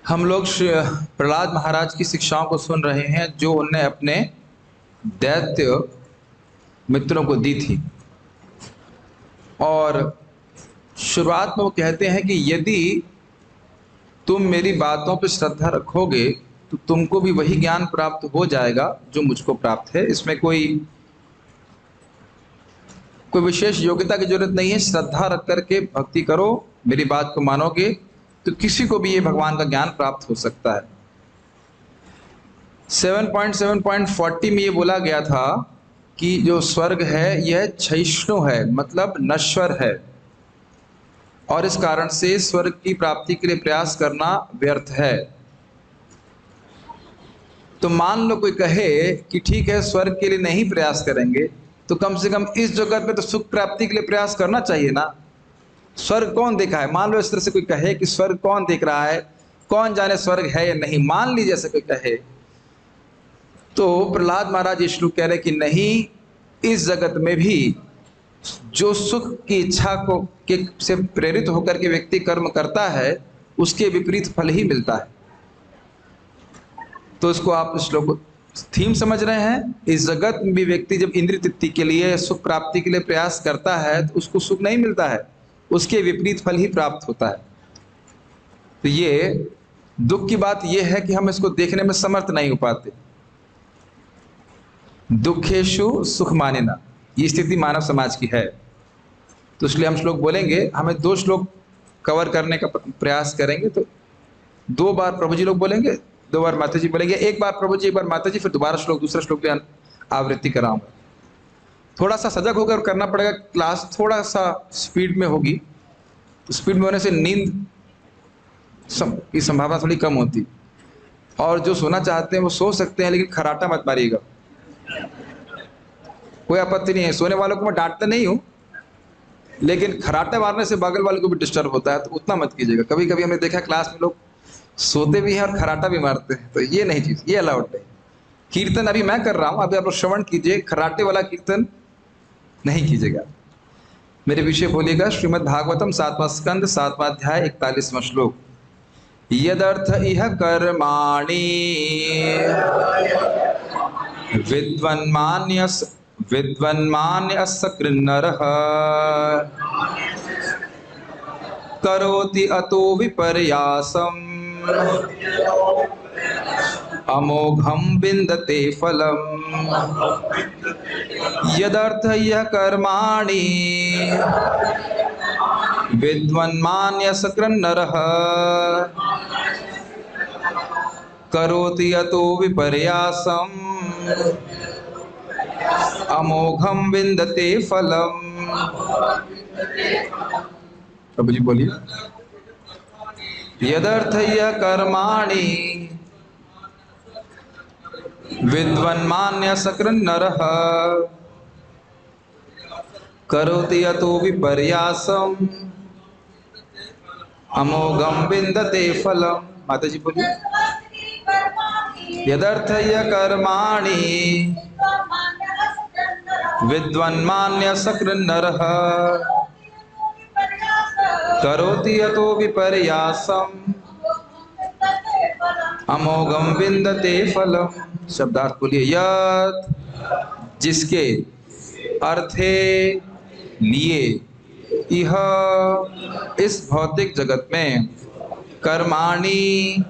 हम लोग प्रहलाद महाराज की शिक्षाओं को सुन रहे हैं जो उनने अपने दैत्य मित्रों को दी थी। और शुरुआत में वो कहते हैं कि यदि तुम मेरी बातों पर श्रद्धा रखोगे तो तुमको भी वही ज्ञान प्राप्त हो जाएगा जो मुझको प्राप्त है। इसमें कोई विशेष योग्यता की जरूरत नहीं है। श्रद्धा रख करके भक्ति करो, मेरी बात को मानोगे तो किसी को भी ये भगवान का ज्ञान प्राप्त हो सकता है। 7.7.40 में ये बोला गया था कि जो स्वर्ग है यह क्षयिष्णु है, मतलब नश्वर है, और इस कारण से स्वर्ग की प्राप्ति के लिए प्रयास करना व्यर्थ है। तो मान लो कोई कहे कि ठीक है स्वर्ग के लिए नहीं प्रयास करेंगे तो कम से कम इस जगत में तो सुख प्राप्ति के लिए प्रयास करना चाहिए ना। स्वर्ग कौन देखा है? मान लो इस तरह से कोई कहे कि स्वर्ग कौन देख रहा है, कौन जाने स्वर्ग है या नहीं, मान लीजिए ऐसे कोई कहे, तो प्रहलाद महाराज ये श्लोक कह रहे कि नहीं, इस जगत में भी जो सुख की इच्छा को से प्रेरित होकर के व्यक्ति कर्म करता है उसके विपरीत फल ही मिलता है। तो इसको आप श्लोक थीम समझ रहे हैं। इस जगत में भी व्यक्ति जब इंद्रिय तृप्ति के लिए, सुख प्राप्ति के लिए प्रयास करता है तो उसको सुख नहीं मिलता है, उसके विपरीत फल ही प्राप्त होता है। तो ये दुख की बात यह है कि हम इसको देखने में समर्थ नहीं हो पाते। दुखेशु सुख मानेना, ये स्थिति मानव समाज की है। तो इसलिए हम श्लोक बोलेंगे, हमें 2 श्लोक कवर करने का प्रयास करेंगे। तो 2 बार प्रभु जी लोग बोलेंगे, 2 बार माता जी बोलेंगे, 1 बार प्रभु जी 1 बार माता जी, फिर दोबारा श्लोक, दूसरा श्लोक भी आवृत्ति कराऊंगा। थोड़ा सा सजग होकर करना पड़ेगा। क्लास थोड़ा सा स्पीड में होगी, तो स्पीड में होने से नींद की संभावना थोड़ी कम होती, और जो सोना चाहते हैं वो सो सकते हैं, लेकिन खराटा मत मारिएगा। कोई आपत्ति नहीं है, सोने वालों को मैं डांटता नहीं हूँ, लेकिन खराटे मारने से बगल वाले को भी डिस्टर्ब होता है, तो उतना मत कीजिएगा। कभी कभी हमने देखा क्लास में लोग सोते भी हैं और खराटा भी मारते हैं, तो ये नहीं चीज, ये अलाउड नहीं। कीर्तन अभी मैं कर रहा हूँ, अभी आप लोग श्रवण कीजिए, खराटे वाला कीर्तन नहीं कीजिएगा। मेरे विषय बोलिएगा। श्रीमद् भागवतम 7वां स्कंद 7वां अध्याय 41वां श्लोक। यदर्थ इह कर्माणि विद्वन्मान्यस्य कृन्नरः करोति अतो विपर्यासम् अमोघं विन्दते फलम्। यदर्थ यः कर्माणि विद्वन्मान्यस्य कृन्नरः करोति अतो विपर्यासम् अमोघं विन्दते फलम्। प्रभु जी बोलिए। यदर्थ यः कर्माणि विद्वन्मान्यस्य कृन्नरः करोति अतो विपर्यासम् अमोघं विन्दते फलम्। माता जी बोलिए। यदर्थ यः कर्माणि विद्वन्मान्यस्य कृन्नरः करोति अतो विपर्यासम् अमोघं विन्दते फलम्। शब्दार्थ बोलिए। यत् जिसके, अर्थे लिए, यह इस भौतिक जगत में, कर्माणि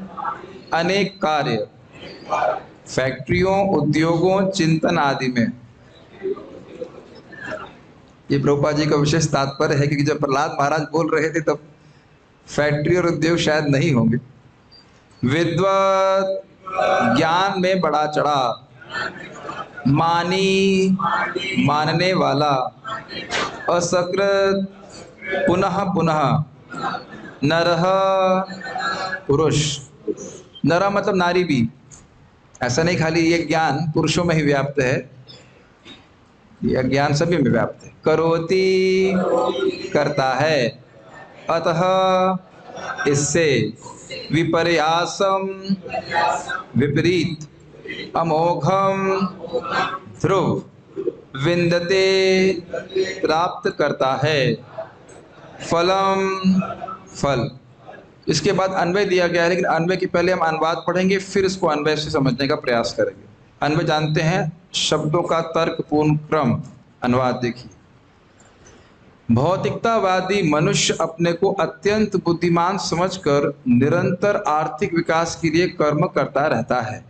अनेक कार्य, फैक्ट्रियों, उद्योगों, चिंतन आदि में। ये प्रभुपाद जी का विशेष तात्पर्य है, क्योंकि जब प्रहलाद महाराज बोल रहे थे तब फैक्ट्री और उद्योग शायद नहीं होंगे। विद्वत ज्ञान में बढ़ा चढ़ा, मानी मानने वाला, असकृत पुनः पुनः, नरः पुरुष, नरा मतलब नारी भी, ऐसा नहीं खाली ये ज्ञान पुरुषों में ही व्याप्त है, यह ज्ञान सभी में व्याप्त है। करोति करता है, अतः इससे, विपर्यासम विपरीत, अमोघम ध्रुव, विन्दते प्राप्त करता है, फलम फल। इसके बाद अन्वय दिया गया है, लेकिन अन्वय के पहले हम अनुवाद पढ़ेंगे, फिर इसको अन्वय से समझने का प्रयास करेंगे। अन्वय जानते हैं, शब्दों का तर्कपूर्ण क्रम। अनुवाद देखिए। भौतिकतावादी मनुष्य अपने को अत्यंत बुद्धिमान समझकर निरंतर आर्थिक विकास के लिए कर्म करता रहता है,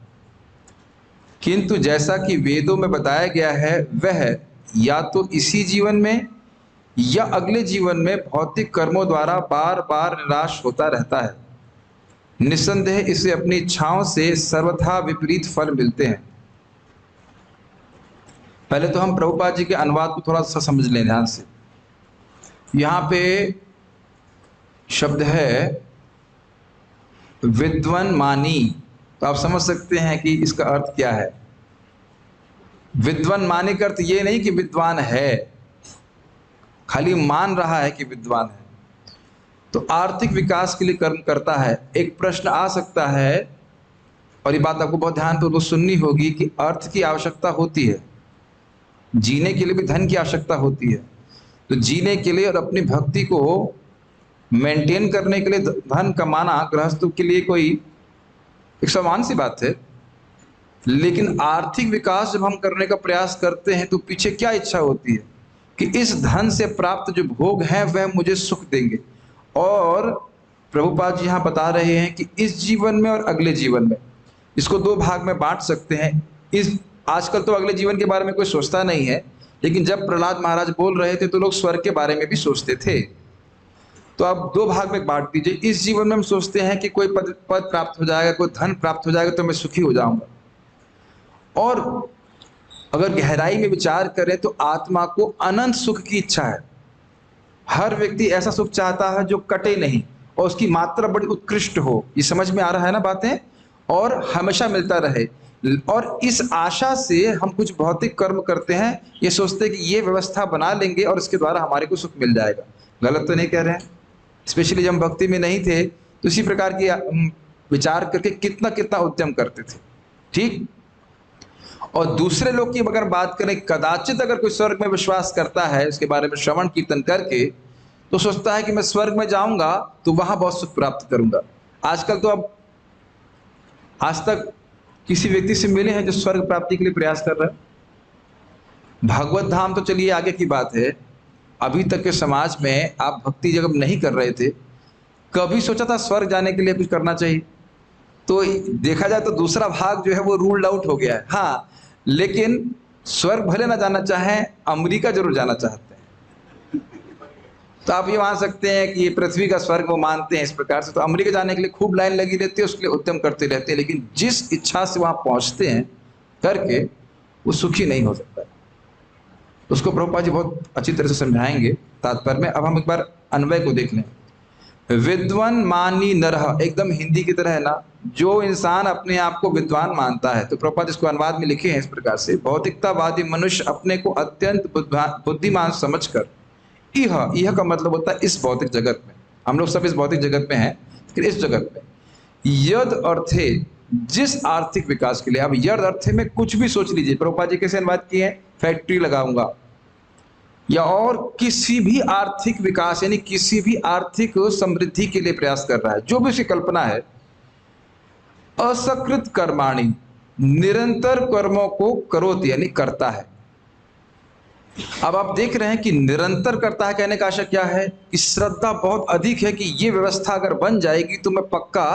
किंतु जैसा कि वेदों में बताया गया है, वह या तो इसी जीवन में या अगले जीवन में भौतिक कर्मों द्वारा बार बार निराश होता रहता है। निस्संदेह इसे अपनी इच्छाओं से सर्वथा विपरीत फल मिलते हैं। पहले तो हम प्रभुपाद जी के अनुवाद को थोड़ा सा समझ लें ध्यान से। यहाँ पे शब्द है विद्वान मानी, तो आप समझ सकते हैं कि इसका अर्थ क्या है। विद्वान मानी का अर्थ ये नहीं कि विद्वान है, खाली मान रहा है कि विद्वान है। तो आर्थिक विकास के लिए कर्म करता है। एक प्रश्न आ सकता है, और ये बात आपको बहुत ध्यानपूर्वक सुननी होगी, कि अर्थ की आवश्यकता होती है, जीने के लिए भी धन की आवश्यकता होती है। तो जीने के लिए और अपनी भक्ति को मेंटेन करने के लिए धन कमाना गृहस्थों के लिए कोई एक सामान्य सी बात है। लेकिन आर्थिक विकास जब हम करने का प्रयास करते हैं तो पीछे क्या इच्छा होती है कि इस धन से प्राप्त जो भोग हैं वह मुझे सुख देंगे। और प्रभुपाद जी यहाँ बता रहे हैं कि इस जीवन में और अगले जीवन में, इसको दो भाग में बांट सकते हैं। आजकल तो अगले जीवन के बारे में कोई सोचता नहीं है, लेकिन जब प्रहलाद महाराज बोल रहे थे तो लोग स्वर्ग के बारे में भी सोचते थे। तो आप दो भाग में बांट दीजिए। इस जीवन में हम सोचते हैं कि कोई पद प्राप्त हो जाएगा, कोई धन प्राप्त हो जाएगा तो मैं सुखी हो जाऊंगा। और अगर गहराई में विचार करें तो आत्मा को अनंत सुख की इच्छा है। हर व्यक्ति ऐसा सुख चाहता है जो कटे नहीं और उसकी मात्रा बड़ी उत्कृष्ट हो। ये समझ में आ रहा है ना बातें? और हमेशा मिलता रहे। और इस आशा से हम कुछ भौतिक कर्म करते हैं, ये सोचते हैं कि ये व्यवस्था बना लेंगे और इसके द्वारा हमारे को सुख मिल जाएगा। गलत तो नहीं कह रहे हैं? स्पेशली जब हम भक्ति में नहीं थे तो इसी प्रकार की विचार करके कितना कितना उद्यम करते थे। ठीक। और दूसरे लोग की अगर बात करें, कदाचित अगर कोई स्वर्ग में विश्वास करता है, इसके बारे में श्रवण कीर्तन करके, तो सोचता है कि मैं स्वर्ग में जाऊंगा तो वहां बहुत सुख प्राप्त करूंगा। आजकल तो अब आज तक किसी व्यक्ति से मिले हैं जो स्वर्ग प्राप्ति के लिए प्रयास कर रहा है? भागवत धाम तो चलिए आगे की बात है। अभी तक के समाज में आप भक्ति जब नहीं कर रहे थे, कभी सोचा था स्वर्ग जाने के लिए कुछ करना चाहिए? तो देखा जाए तो दूसरा भाग जो है वो रूल्ड आउट हो गया है। हाँ, लेकिन स्वर्ग भले ना जाना चाहें, अमेरिका जरूर जाना चाहते हैं। तो आप ये मान सकते हैं कि ये पृथ्वी का स्वर्ग वो मानते हैं इस प्रकार से। तो अमेरिका जाने के लिए खूब लाइन लगी रहती है, उसके लिए उद्यम करते रहते हैं, लेकिन जिस इच्छा से वहां पहुंचते हैं करके वो सुखी नहीं हो सकता। उसको प्रभुपाद जी बहुत अच्छी तरह से समझाएंगे तात्पर्य में। अब हम एक बार अन्वय को देख लें। विद्वान मानी नरह, एकदम हिंदी की तरह है ना, जो इंसान अपने आप को विद्वान मानता है। तो प्रभुपाद इसको अनुवाद में लिखे हैं इस प्रकार से, भौतिकतावादी मनुष्य अपने को अत्यंत बुद्धिमान समझकर, यह का मतलब होता है इस भौतिक जगत में, हम लोग सब इस भौतिक जगत में हैं, लेकिन इस जगत में यद अर्थे, जिस आर्थिक विकास के लिए, अब यद अर्थे में कुछ भी सोच लीजिए। प्रभुपाद जी कैसे अनुवाद किए हैं? फैक्ट्री लगाऊंगा या और किसी भी आर्थिक विकास यानी किसी भी आर्थिक समृद्धि के लिए प्रयास कर रहा है, जो भी उसकी कल्पना है। असकृत कर्माणि, निरंतर कर्मों को करोति यानी करता है। अब आप देख रहे हैं कि निरंतर करता है, कहने का आशय क्या है कि श्रद्धा बहुत अधिक है कि ये व्यवस्था अगर बन जाएगी तो मैं पक्का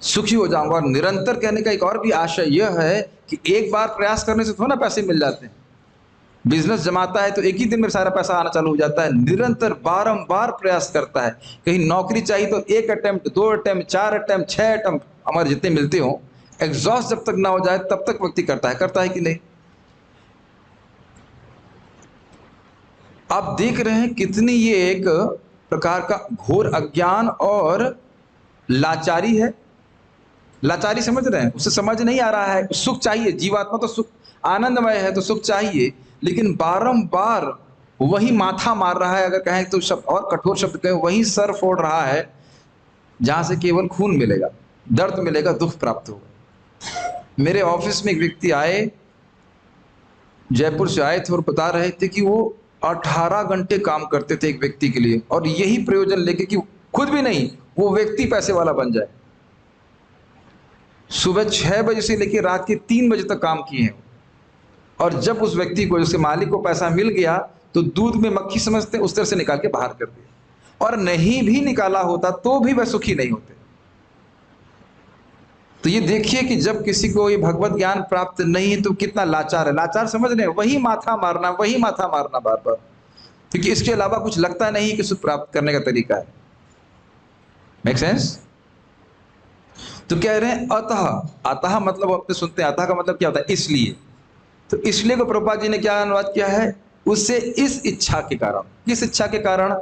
सुखी हो जाऊंगा। और निरंतर कहने का एक और भी आशय यह है कि एक बार प्रयास करने से थोड़ा ना पैसे मिल जाते हैं। बिजनेस जमाता है तो एक ही दिन में सारा पैसा आना चालू हो जाता है। निरंतर बारंबार प्रयास करता है। कहीं नौकरी चाहिए तो 1 अटेम्प्ट, 2 अटेम्प्ट, 4 अटेम्प्ट, 6 अटेम्प्ट, हमारे जितने मिलते हो, एग्जॉस्ट जब तक ना हो जाए तब तक व्यक्ति करता है कि नहीं? आप देख रहे हैं कितनी ये एक प्रकार का घोर अज्ञान और लाचारी है। लाचारी समझ रहे हैं? उसे समझ नहीं आ रहा है। सुख चाहिए, जीवात्मा तो सुख आनंदमय है तो सुख चाहिए, लेकिन बारंबार वही माथा मार रहा है। अगर कहें तो शब्द और कठोर शब्द कहें, वही सर फोड़ रहा है जहां से केवल खून मिलेगा, दर्द मिलेगा, दुख प्राप्त होगा। मेरे ऑफिस में एक व्यक्ति आए, जयपुर से आए थे और बता रहे थे कि वो 18 घंटे काम करते थे एक व्यक्ति के लिए, और यही प्रयोजन लेके कि खुद भी नहीं, वो व्यक्ति पैसे वाला बन जाए। सुबह 6 बजे से लेकर रात के 3 बजे तक काम किए हैं, और जब उस व्यक्ति को, उसके मालिक को पैसा मिल गया तो दूध में मक्खी समझते उस तरह से निकाल के बाहर कर दिया, और नहीं भी निकाला होता तो भी वह सुखी नहीं होते। तो ये देखिए कि जब किसी को ये भगवत ज्ञान प्राप्त नहीं है तो कितना लाचार है। लाचार समझ रहे हैं, वही माथा मारना बार बार, क्योंकि इसके अलावा कुछ लगता नहीं कि सुख प्राप्त करने का तरीका है। Make sense? तो कह रहे हैं अतः। अतः मतलब अपने सुनते हैं, अतः का मतलब क्या होता है? इसलिए। तो इसलिए को प्रभुपाद जी ने क्या अनुवाद किया है? उससे इस इच्छा के कारण। किस इच्छा के कारण?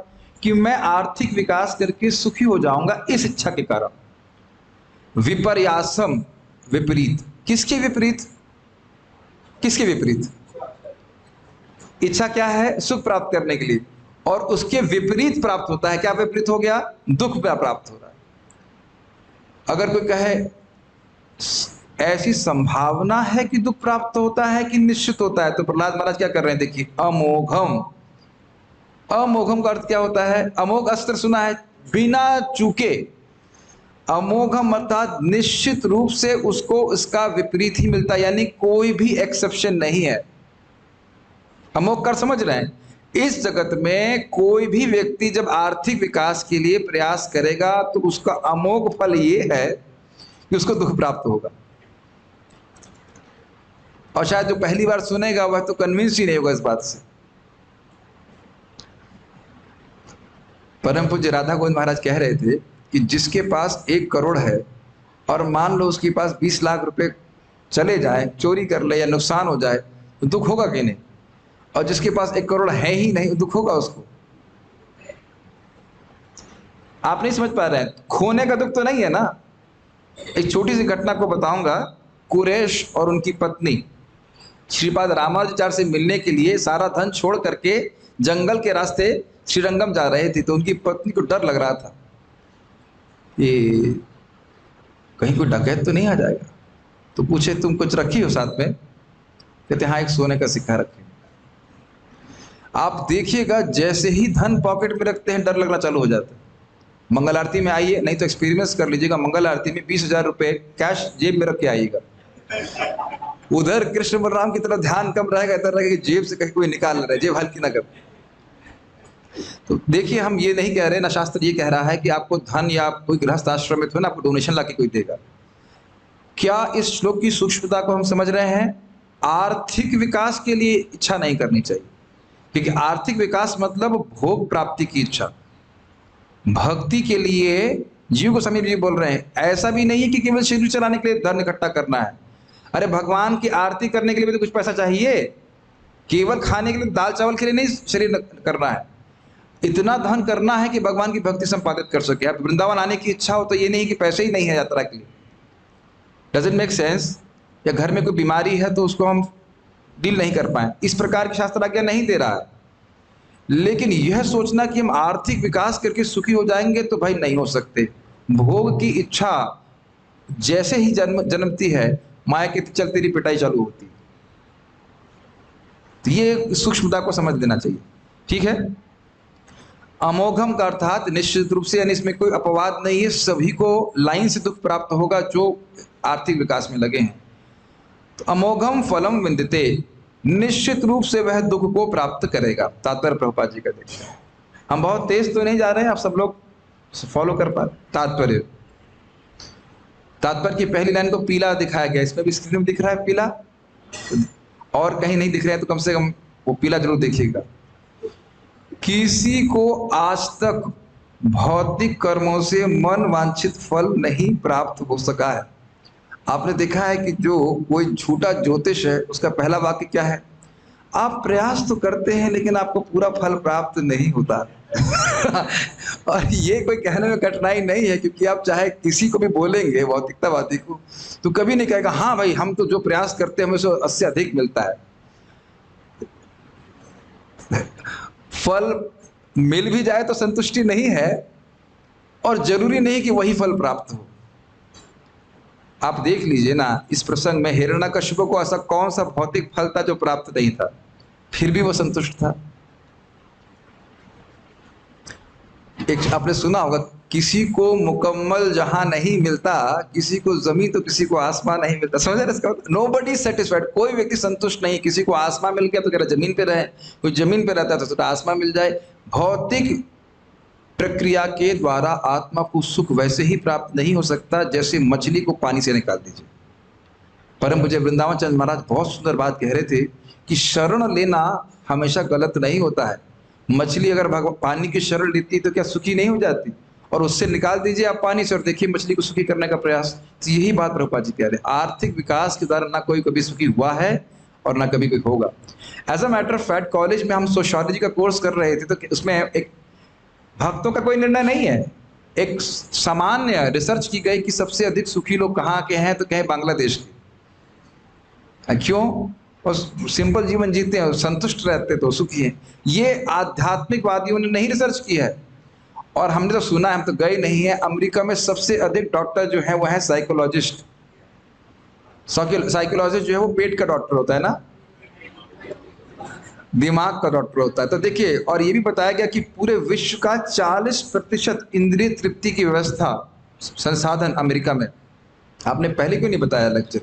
कि मैं आर्थिक विकास करके सुखी हो जाऊंगा, इस इच्छा के कारण। विपर्यासम, विपरीत। किसके विपरीत? किसके विपरीत? इच्छा क्या है? सुख प्राप्त करने के लिए, और उसके विपरीत प्राप्त होता है। क्या विपरीत हो गया? दुख प्राप्त हो रहा है। अगर कोई कहे ऐसी संभावना है कि दुख प्राप्त होता है कि निश्चित होता है, तो प्रहलाद महाराज क्या कर रहे हैं? देखिए, अमोघम। अमोघम का अर्थ क्या होता है? अमोघ अस्त्र सुना है? बिना चूके। अमोघम अर्थात निश्चित रूप से उसको इसका विपरीत ही मिलता है, यानी कोई भी एक्सेप्शन नहीं है। अमोघ कर समझ रहे हैं? इस जगत में कोई भी व्यक्ति जब आर्थिक विकास के लिए प्रयास करेगा तो उसका अमोघ फल ये है कि उसको दुख प्राप्त होगा। और शायद जो पहली बार सुनेगा वह तो कन्विंस ही नहीं होगा इस बात से। परम पूज्य राधा गोविंद महाराज कह रहे थे कि जिसके पास 1 करोड़ है और मान लो उसके पास 20 लाख रुपए चले जाए, चोरी कर ले या नुकसान हो जाए, तो दुख होगा कि नहीं? और जिसके पास 1 करोड़ है ही नहीं, दुख होगा उसको। आप नहीं समझ पा रहे हैं, खोने का दुख तो नहीं है ना। एक छोटी सी घटना को बताऊंगा। कुरैश और उनकी पत्नी श्रीपाद रामानुजाचार्य से मिलने के लिए सारा धन छोड़ करके जंगल के रास्ते श्रीरंगम जा रहे थे। तो उनकी पत्नी को डर लग रहा था, ये कहीं कोई डकैत तो नहीं आ जाएगा। तो पूछे, तुम कुछ रखी हो साथ में? कहते हाँ, एक सोने का सिक्का रखे। आप देखिएगा, जैसे ही धन पॉकेट में रखते हैं डर लगना चालू हो जाता है। मंगल आरती में आइए, नहीं तो एक्सपीरियंस कर लीजिएगा, मंगल आरती में 20,000 रुपए कैश जेब में रख के आइएगा। उधर कृष्ण बलराम की तरफ ध्यान कम रहेगा, इधर रहेगा कि जेब से कहीं कोई निकाल रहा है, जेब हल्की ना कर। तो देखिए, हम ये नहीं कह रहे ना, शास्त्र ये कह रहा है कि आपको धन या कोई गृहस्थ आश्रम में तो ना आपको डोनेशन ला के कोई देगा। क्या इस श्लोक की सूक्ष्मता को हम समझ रहे हैं? आर्थिक विकास के लिए इच्छा नहीं करनी चाहिए, क्योंकि आर्थिक विकास मतलब भोग प्राप्ति की इच्छा। भक्ति के लिए जीव गोस्वामी जी बोल रहे हैं, ऐसा भी नहीं है कि केवल शरीर चलाने के लिए धन इकट्ठा करना है। अरे भगवान की आरती करने के लिए भी तो कुछ पैसा चाहिए। केवल खाने के लिए, दाल चावल के लिए नहीं शरीर करना है। इतना धन करना है कि भगवान की भक्ति संपादित कर सके। आप वृंदावन आने की इच्छा हो तो ये नहीं कि पैसे ही नहीं है यात्रा के लिए। Doesn't make sense. या घर में कोई बीमारी है तो उसको हम डील नहीं कर पाए, इस प्रकार की शास्त्र आज्ञा नहीं दे रहा है। लेकिन यह सोचना कि हम आर्थिक विकास करके सुखी हो जाएंगे तो भाई नहीं हो सकते। भोग की इच्छा जैसे ही जन्मती है, माया के चल तेरी पिटाई चालू होती है। तो ये सूक्ष्मता को समझ लेना चाहिए, ठीक है। अमोघम का अर्थात निश्चित रूप से, यानी इसमें कोई अपवाद नहीं है, सभी को लाइन से दुख प्राप्त होगा जो आर्थिक विकास में लगे हैं। तो अमोघम फलम विंदते, निश्चित रूप से वह दुख को प्राप्त करेगा। तात्पर्य प्रभुपाद जी का देखते हैं। हम बहुत तेज तो नहीं जा रहे हैं, आप सब लोग फॉलो कर पा रहे। तात्पर्य की पहली लाइन को पीला दिखाया गया, इसमें भी स्क्रीन में दिख रहा है पीला, और कहीं नहीं दिख रहा है तो कम से कम वो पीला जरूर देखिएगा। किसी को आज तक भौतिक कर्मों से मन वांछित फल नहीं प्राप्त हो सका है। आपने देखा है कि जो कोई झूठा ज्योतिष है उसका पहला वाक्य क्या है? आप प्रयास तो करते हैं लेकिन आपको पूरा फल प्राप्त नहीं होता। और ये कोई कहने में कठिनाई नहीं है, क्योंकि आप चाहे किसी को भी बोलेंगे भौतिकतावादी को, तो कभी नहीं कहेगा हाँ भाई हम तो जो प्रयास करते हैं हमें उससे अधिक मिलता है। फल मिल भी जाए तो संतुष्टि नहीं है, और जरूरी नहीं कि वही फल प्राप्त हो। आप देख लीजिए ना, इस प्रसंग में हिरण्यकशिपु को ऐसा कौन सा भौतिक फल था जो प्राप्त नहीं था, फिर भी वो संतुष्ट था। एक आपने सुना होगा किसी को मुकम्मल जहां नहीं मिलता, किसी को जमीन तो किसी को आसमान नहीं मिलता। समझ रहे इसका? नोबडी सेटिस्फाइड, कोई व्यक्ति संतुष्ट नहीं। किसी को आसमान मिल गया तो कह रहा जमीन पे रहे, कोई जमीन पे रहता है तो सोचता आसमान मिल जाए। भौतिक प्रक्रिया के द्वारा आत्मा को सुख वैसे ही प्राप्त नहीं हो सकता जैसे मछली को पानी से निकाल दीजिए। परम पूज्य वृंदावन चंद्र महाराज बहुत सुंदर बात कह रहे थे कि शरण लेना हमेशा गलत नहीं होता है। मछली अगर भगवान पानी की शरण लेती तो क्या सुखी नहीं हो जाती? और उससे निकाल दीजिए आप पानी से और देखिए मछली को सुखी करने का प्रयास। तो यही बात प्रभुपाद जी कह रहे हैं, आर्थिक विकास के द्वारा ना कोई कभी सुखी हुआ है और ना कभी कोई होगा। As a matter of fact, college में हम सोशियोलॉजी का कोर्स कर रहे थे तो उसमें एक भक्तों का कोई निर्णय नहीं है, एक सामान्य रिसर्च की गई कि सबसे अधिक सुखी लोग कहाँ के हैं, तो कहे बांग्लादेश के। क्यों? और सिंपल जीवन जीते हैं, संतुष्ट रहते तो सुखी हैं। ये आध्यात्मिकवादियों ने नहीं रिसर्च की है, और हमने तो सुना है, हम तो गए नहीं है। अमेरिका में सबसे अधिक डॉक्टर जो है वो है साइकोलॉजिस्ट। साइकोलॉजिस्ट जो है वो पेट का डॉक्टर होता है ना, दिमाग का डॉक्टर होता है। तो देखिए, और ये भी बताया गया कि पूरे विश्व का 40% इंद्रिय तृप्ति की व्यवस्था संसाधन अमेरिका में। आपने पहले क्यों नहीं बताया लेक्चर?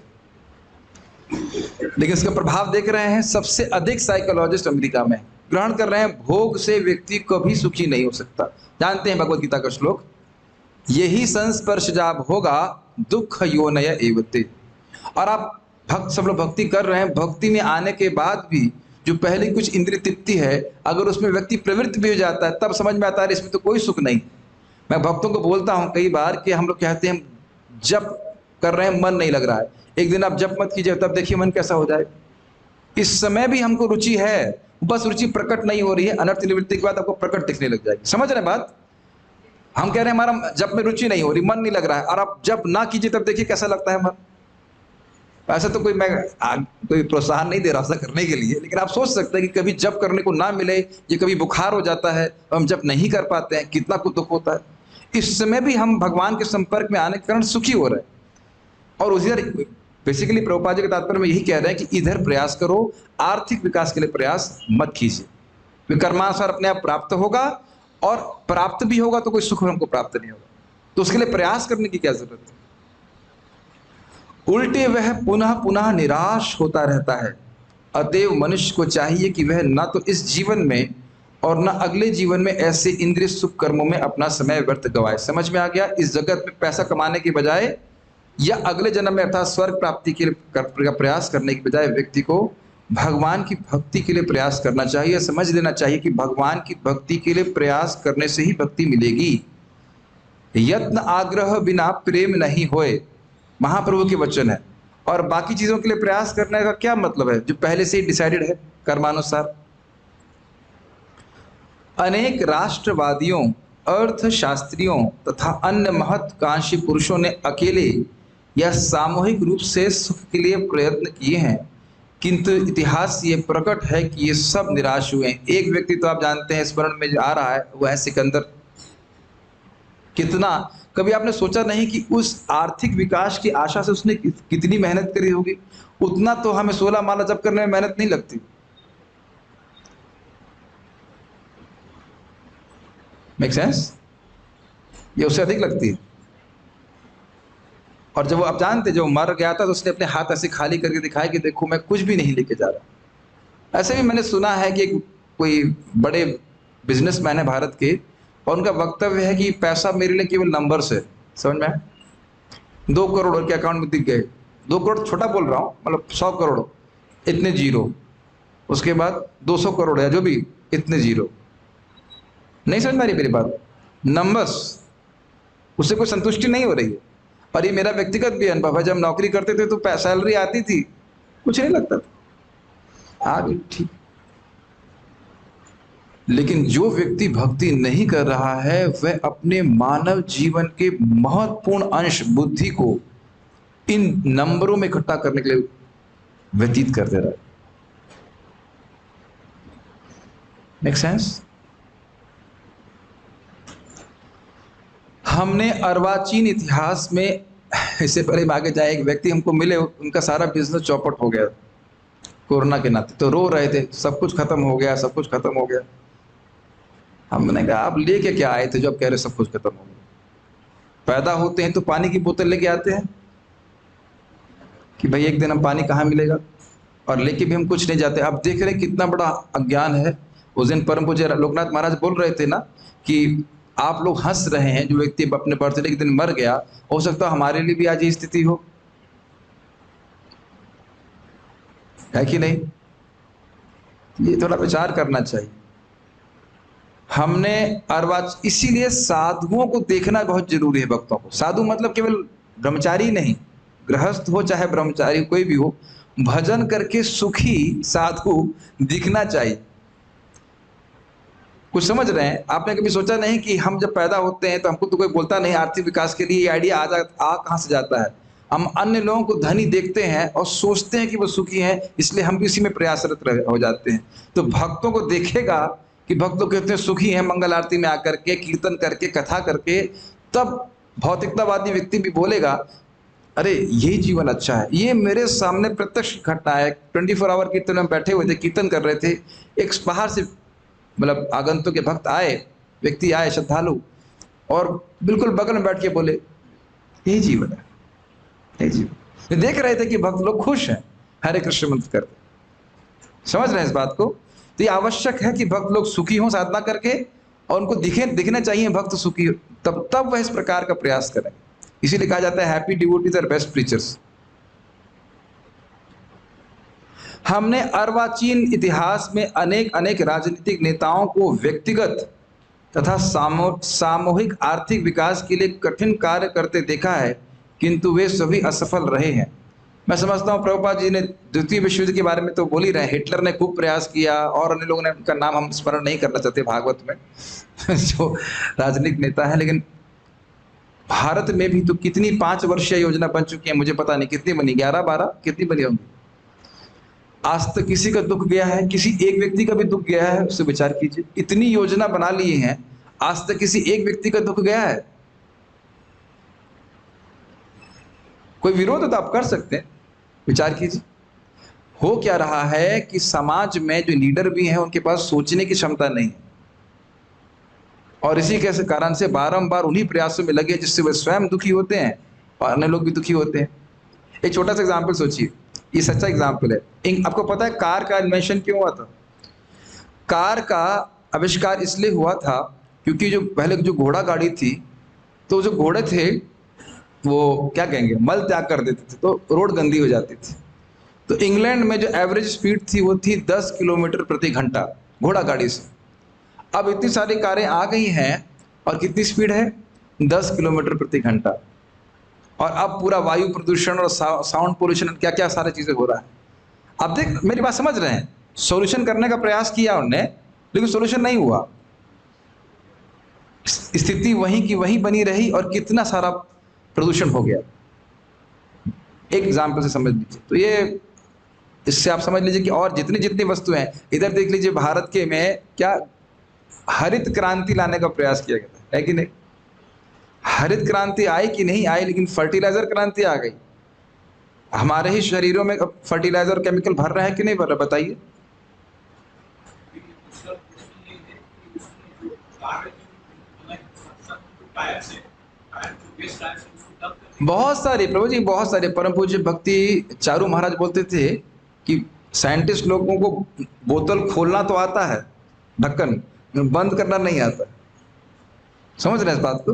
लेकिन इसका प्रभाव देख रहे हैं, सबसे अधिक साइकोलॉजिस्ट अमेरिका में ग्रहण कर रहे हैं। भोग से व्यक्ति कभी सुखी नहीं हो सकता। जानते हैं भगवत गीता का श्लोक, यही संस्पर्श जाब होगा दुख योनय एवते। और आप भक्त सब लोग भक्ति कर रहे हैं, भक्ति में आने के बाद भी जो पहले कुछ इंद्रिय तृप्ति है, अगर उसमें व्यक्ति प्रवृत्त भी हो जाता है तब समझ में आता है इसमें तो कोई सुख नहीं। मैं भक्तों को बोलता हूं कई बार कि हम लोग कहते हैं जप कर रहे हैं, मन नहीं लग रहा है, एक दिन आप जप मत कीजिए, तब देखिए मन कैसा हो जाए। इस समय भी हमको रुचि है, बस रुचि प्रकट नहीं हो रही है, अनर्थ निवृत्ति के बाद आपको प्रकट दिखने लग जाएगी। समझ रहे बात? हम कह रहे हैं हमारा जप में रुचि नहीं हो रही, मन नहीं लग रहा है, और आप जप ना कीजिए तब देखिए कैसा लगता है मन। ऐसा तो कोई प्रोत्साहन नहीं दे रहा ऐसा करने के लिए, लेकिन आप सोच सकते हैं कि कभी जप करने को ना मिले, ये कभी बुखार हो जाता है तो हम जप नहीं कर पाते हैं, कितना कुछ दुख होता है। इस समय भी हम भगवान के संपर्क में आने के कारण सुखी हो रहे हैं। और उधर बेसिकली प्रभुपाद जी के तात्पर्य में यही कह रहे हैं कि इधर प्रयास करो, आर्थिक विकास के लिए प्रयास मत कीजिए। कर्मानुसार अपने आप प्राप्त होगा, और प्राप्त भी होगा तो कोई सुख हमको प्राप्त नहीं होगा, तो उसके लिए प्रयास करने की क्या जरूरत है? उल्टे वह पुनः पुनः निराश होता रहता है। अतएव मनुष्य को चाहिए कि वह न तो इस जीवन में और न अगले जीवन में ऐसे इंद्रिय सुख कर्मों में अपना समय व्यर्थ गवाए। समझ में आ गया? इस जगत में पैसा कमाने के बजाय या अगले जन्म में अर्थात स्वर्ग प्राप्ति के लिए प्रयास करने के बजाय व्यक्ति को भगवान की भक्ति के लिए प्रयास करना चाहिए। समझ लेना चाहिए कि भगवान की भक्ति के लिए प्रयास करने से ही भक्ति मिलेगी। यत्न आग्रह बिना प्रेम नहीं होए, महाप्रभु के वचन है। और बाकी चीजों के लिए प्रयास करने का क्या मतलब है जो पहले से ही डिसाइडेड है कर्मानुसार। अनेक राष्ट्रवादियों, अर्थशास्त्रियों तथा अन्य महत्वाकांक्षी पुरुषों ने अकेले या सामूहिक रूप से सुख के लिए प्रयत्न किए हैं, किंतु इतिहास ये प्रकट है कि ये सब निराश हुए। एक व्यक्ति तो आप जानते हैं स्मरण में जो आ रहा है वो है सिकंदर। कितना कभी आपने सोचा नहीं कि उस आर्थिक विकास की आशा से उसने कितनी मेहनत करी होगी? उतना तो हमें 16 माला जप करने में मेहनत नहीं लगती। Make sense? ये उससे अधिक लगती है। और जब आप जानते, जब मर गया था तो उसने अपने हाथ ऐसे खाली करके दिखाया कि देखो मैं कुछ भी नहीं लेके जा रहा। ऐसे भी मैंने सुना है कि कोई बड़े बिजनेसमैन है भारत के, और उनका वक्तव्य है कि पैसा मेरे लिए केवल नंबर्स है। समझ में? 2 करोड़ के अकाउंट में दिख गए, 2 करोड़ छोटा बोल रहा हूँ, मतलब 100 करोड़ इतने जीरो, उसके बाद 200 करोड़ है जो भी इतने जीरो। नहीं समझ में आ रही मेरी बात? नंबर्स, उससे कोई संतुष्टि नहीं हो रही है। और ये मेरा व्यक्तिगत भी अनुभव है, जब नौकरी करते थे तो सैलरी आती थी, कुछ नहीं लगता था, आ गई ठीक। लेकिन जो व्यक्ति भक्ति नहीं कर रहा है वह अपने मानव जीवन के महत्वपूर्ण अंश बुद्धि को इन नंबरों में इकट्ठा करने के लिए व्यतीत कर दे रहा है। Make sense? हमने अर्वाचीन इतिहास में, इससे पहले आगे जाए, एक व्यक्ति हमको मिले, उनका सारा बिजनेस चौपट हो गया कोरोना के नाते, तो रो रहे थे सब कुछ खत्म हो गया, सब कुछ खत्म हो गया। हमने कहा आप लेके क्या आए थे जो आप कह रहे सब कुछ खत्म हो गया? पैदा होते हैं तो पानी की बोतल लेके आते हैं कि भाई एक दिन हम पानी कहाँ मिलेगा, और लेके भी हम कुछ नहीं जाते। अब देख रहे हैं कितना बड़ा अज्ञान है। उस दिन परम पूज्य लोकनाथ महाराज बोल रहे थे ना कि आप लोग हंस रहे हैं, जो व्यक्ति अपने बर्थडे के दिन मर गया, हो सकता है हमारे लिए भी आज ये स्थिति हो, है कि नहीं? ये थोड़ा विचार करना चाहिए। हमने इसीलिए साधुओं को देखना बहुत जरूरी है, भक्तों को। साधु मतलब केवल ब्रह्मचारी नहीं, गृहस्थ हो चाहे ब्रह्मचारी कोई भी हो, भजन करके सुखी साधु दिखना चाहिए। कुछ समझ रहे हैं? आपने कभी सोचा नहीं कि हम जब पैदा होते हैं तो हमको तो कोई बोलता नहीं आर्थिक विकास के लिए, ये आइडिया आ कहाँ से जाता है? हम अन्य लोगों को धनी देखते हैं और सोचते हैं कि वो सुखी हैं, इसलिए हम भी उसी में प्रयासरत हो जाते हैं। तो भक्तों को देखेगा कि भक्त लोग कितने सुखी हैं मंगल आरती में आकर के, कीर्तन करके, कथा करके, तब भौतिकतावादी व्यक्ति भी बोलेगा अरे यही जीवन अच्छा है। ये मेरे सामने प्रत्यक्ष घटना है। 24 आवर कीर्तन में बैठे हुए थे, कीर्तन कर रहे थे, एक बाहर से मतलब आगंतुक के भक्त आए, व्यक्ति आए, श्रद्धालु, और बिल्कुल बगल में बैठ के बोले यही जीवन है, यही जीवन। देख रहे थे कि भक्त लोग खुश हैं, हरे कृष्ण मंत्र करते। समझ रहे हैं इस बात को? तो ये आवश्यक है कि भक्त लोग सुखी हों साधना करके, और उनको दिखना चाहिए भक्त सुखी हो, तब वह इस प्रकार का प्रयास करें। इसीलिए कहा जाता है happy devotees are best preachers. हमने अर्वाचीन इतिहास में अनेक राजनीतिक नेताओं को व्यक्तिगत तथा सामूहिक आर्थिक विकास के लिए कठिन कार्य करते देखा है, किंतु वे सभी असफल रहे हैं। मैं समझता हूँ प्रभुपाद जी ने द्वितीय विश्व युद्ध के बारे में तो बोल ही रहे हैं, हिटलर ने खूब प्रयास किया, और अन्य लोगों ने, उनका नाम हम स्मरण नहीं करना चाहते भागवत में जो राजनीतिक नेता है। लेकिन भारत में भी तो कितनी 5 वर्षीय योजना बन चुकी है, मुझे पता नहीं कितनी बनी, 11-12 कितनी बनी होंगी। आज तक किसी का दुख गया है? किसी एक व्यक्ति का भी दुख गया है? उससे विचार कीजिए। इतनी योजना बना ली हैं, आज तक किसी एक व्यक्ति का दुख गया है? कोई विरोध तो आप कर सकते हैं, विचार कीजिए। हो क्या रहा है कि समाज में जो लीडर भी हैं उनके पास सोचने की क्षमता नहीं है, और इसी के कारण से बारंबार उन्हीं प्रयासों में लगे जिससे वे स्वयं दुखी होते हैं और अन्य लोग भी दुखी होते हैं। एक छोटा सा एग्जाम्पल सोचिए, ये सच्चा एग्जाम्पल है। आपको पता है कार का इन्वेंशन क्यों हुआ था? कार का आविष्कार इसलिए हुआ था क्योंकि जो पहले जो घोड़ा गाड़ी थी, तो जो घोड़े थे वो क्या कहेंगे, मल त्याग कर देते थे, तो रोड गंदी हो जाती थी। तो इंग्लैंड में जो एवरेज स्पीड थी वो थी 10 किलोमीटर प्रति घंटा घोड़ा गाड़ी से। अब इतनी सारी कारें आ गई हैं और कितनी स्पीड है? 10 किलोमीटर प्रति घंटा। और अब पूरा वायु प्रदूषण और साउंड पोल्यूशन, क्या क्या सारी चीजें हो रहा है। अब देख, मेरी बात समझ रहे हैं? सॉल्यूशन करने का प्रयास किया उन्होंने, लेकिन सॉल्यूशन नहीं हुआ, स्थिति वहीं की वहीं बनी रही और कितना सारा प्रदूषण हो गया। एक एग्जाम्पल से समझ लीजिए। तो ये इससे आप समझ लीजिए कि और जितनी जितनी वस्तुएं हैं, इधर देख लीजिए भारत के में क्या हरित क्रांति लाने का प्रयास किया गया है कि नहीं? हरित क्रांति आई कि नहीं आई, लेकिन फर्टिलाइजर क्रांति आ गई। हमारे ही शरीरों में फर्टिलाइजर केमिकल भर रहे हैं कि नहीं भर रहे, बताइए। बहुत सारे प्रभु जी, बहुत सारे परम पूज्य भक्ति चारू महाराज बोलते थे कि साइंटिस्ट लोगों को बोतल खोलना तो आता है, ढक्कन बंद करना नहीं आता। समझ रहे हैं इस बात को?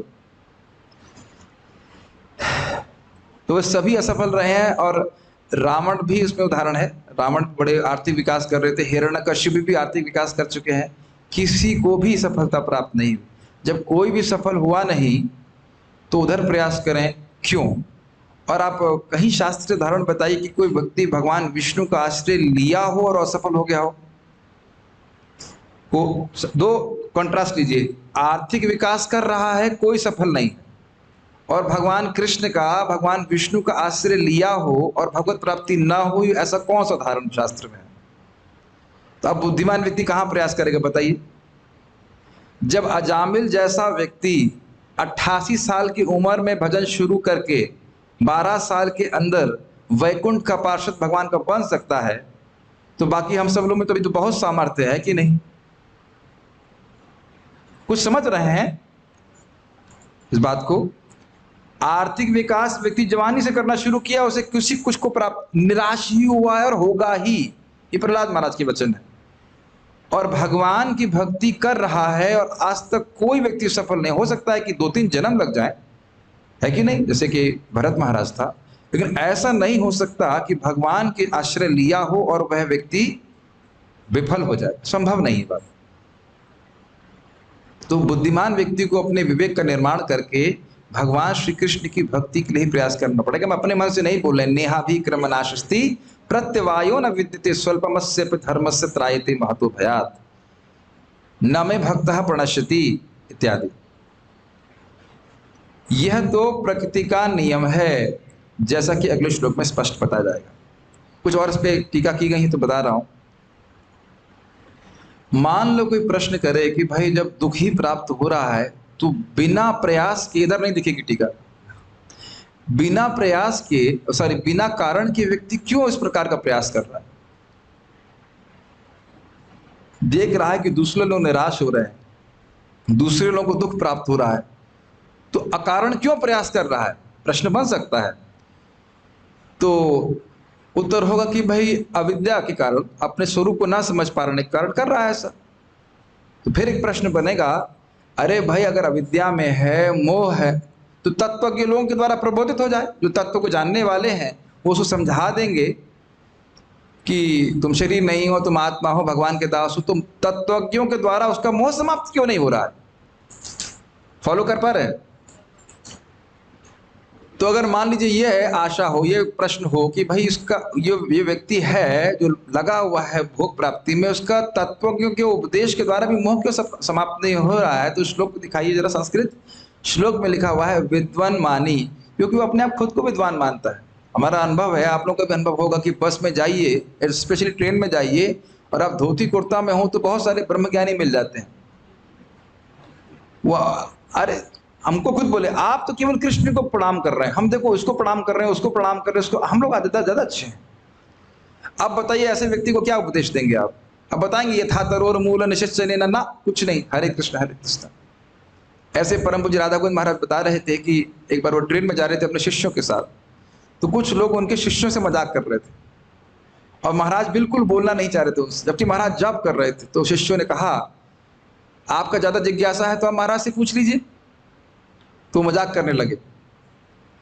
तो वे सभी असफल रहे हैं, और रावण भी इसमें उदाहरण है। रावण बड़े आर्थिक विकास कर रहे थे, हिरण्यकश्यप भी आर्थिक विकास कर चुके हैं, किसी को भी सफलता प्राप्त नहीं हुई। जब कोई भी सफल हुआ नहीं तो उधर प्रयास करें क्यों? और आप कहीं शास्त्रीय उदाहरण बताइए कि कोई व्यक्ति भगवान विष्णु का आश्रय लिया हो और असफल हो गया हो। दो कॉन्ट्रास्ट लीजिए, आर्थिक विकास कर रहा है, कोई सफल नहीं, और भगवान कृष्ण का, भगवान विष्णु का आश्रय लिया हो और भगवत प्राप्ति न हुई, ऐसा कौन सा उदाहरण शास्त्र में है? तो अब बुद्धिमान व्यक्ति कहां प्रयास करेगा, बताइए। जब अजामिल जैसा व्यक्ति 88 साल की उम्र में भजन शुरू करके 12 साल के अंदर वैकुंठ का पार्षद भगवान का बन सकता है, तो बाकी हम सब लोग में तो अभी तो बहुत सामर्थ्य है कि नहीं? कुछ समझ रहे हैं इस बात को? आर्थिक विकास व्यक्ति जवानी से करना शुरू किया, उसे किसी कुछ को प्राप्त, निराश ही हुआ है और होगा ही। ये प्रहलाद महाराज के वचन है। और भगवान की भक्ति कर रहा है और आज तक कोई व्यक्ति सफल नहीं हो सकता है कि 2-3 जन्म लग जाए, है कि नहीं, जैसे कि भरत महाराज था, लेकिन ऐसा नहीं हो सकता कि भगवान के आश्रय लिया हो और वह व्यक्ति विफल हो जाए, संभव नहीं है बात। तो बुद्धिमान व्यक्ति को अपने विवेक का निर्माण करके भगवान श्री कृष्ण की भक्ति के लिए प्रयास करना पड़ेगा। हम अपने मन से नहीं बोल रहे, नेहाभिक्रम नाशस्ति प्रत्यवायो न विद्यते स्वल्पमस्य धर्मस्य त्रायते महतो भयात् न मे भक्तः प्रणश्यति इत्यादि। यह तो प्रकृति का नियम है, जैसा कि अगले श्लोक में स्पष्ट बताया जाएगा। कुछ और इस पे टीका की गई है तो बता रहा हूं। मान लो कोई प्रश्न करे कि भाई जब दुख ही प्राप्त हो रहा है तो बिना प्रयास के, इधर नहीं दिखेगी टीका, बिना प्रयास के बिना कारण के व्यक्ति क्यों इस प्रकार का प्रयास कर रहा है? देख रहा है कि दूसरे लोग निराश हो रहे हैं, दूसरे लोगों को दुख प्राप्त हो रहा है, तो अकारण क्यों प्रयास कर रहा है? प्रश्न बन सकता है। तो उत्तर होगा कि भाई अविद्या के कारण, अपने स्वरूप को ना समझ पाने के कारण कर रहा है ऐसा। तो फिर एक प्रश्न बनेगा, अरे भाई अगर अविद्या में है, मोह है, तो तत्वज्ञ लोगों के द्वारा प्रबोधित हो जाए। जो तत्व को जानने वाले हैं वो उसको समझा देंगे कि तुम शरीर नहीं हो, तुम आत्मा हो, भगवान के दास हो। तुम तत्वज्ञों के द्वारा उसका मोह समाप्त क्यों नहीं हो रहा है? फॉलो कर पा रहे हैं? तो अगर मान लीजिए ये आशा हो, ये प्रश्न हो कि भाई इसका ये व्यक्ति है जो लगा हुआ है भोग प्राप्ति में, उसका तत्वज्ञों के उपदेश के द्वारा भी मोह क्यों समाप्त नहीं हो रहा है? तो श्लोक को दिखाइए जरा। संस्कृत श्लोक में लिखा हुआ है विद्वान मानी, क्योंकि वो अपने आप खुद को विद्वान मानता है। हमारा अनुभव है, आप लोगों का भी अनुभव होगा कि बस में जाइए, स्पेशली ट्रेन में जाइए, और आप धोती कुर्ता में हो तो बहुत सारे ब्रह्मज्ञानी मिल जाते हैं। वो अरे हमको खुद बोले, आप तो केवल कृष्ण को प्रणाम कर रहे हैं, हम देखो इसको प्रणाम कर रहे हैं, उसको प्रणाम कर रहे हैं, उसको हम लोग आदित्य ज्यादा अच्छे हैं। अब बताइए ऐसे व्यक्ति को क्या उपदेश देंगे आप? अब बताएंगे यथा तरोर मूल निश्चय ना, कुछ नहीं, हरे कृष्ण हरे कृष्ण। ऐसे परम पूज्य राधा गोविंद महाराज बता रहे थे कि एक बार वो ट्रेन में जा रहे थे अपने शिष्यों के साथ, तो कुछ लोग उनके शिष्यों से मजाक कर रहे थे और महाराज बिल्कुल बोलना नहीं चाह रहे थे उनसे, जबकि महाराज जप कर रहे थे। तो शिष्यों ने कहा, आपका ज्यादा जिज्ञासा है तो आप महाराज से पूछ लीजिए। तो मजाक करने लगे।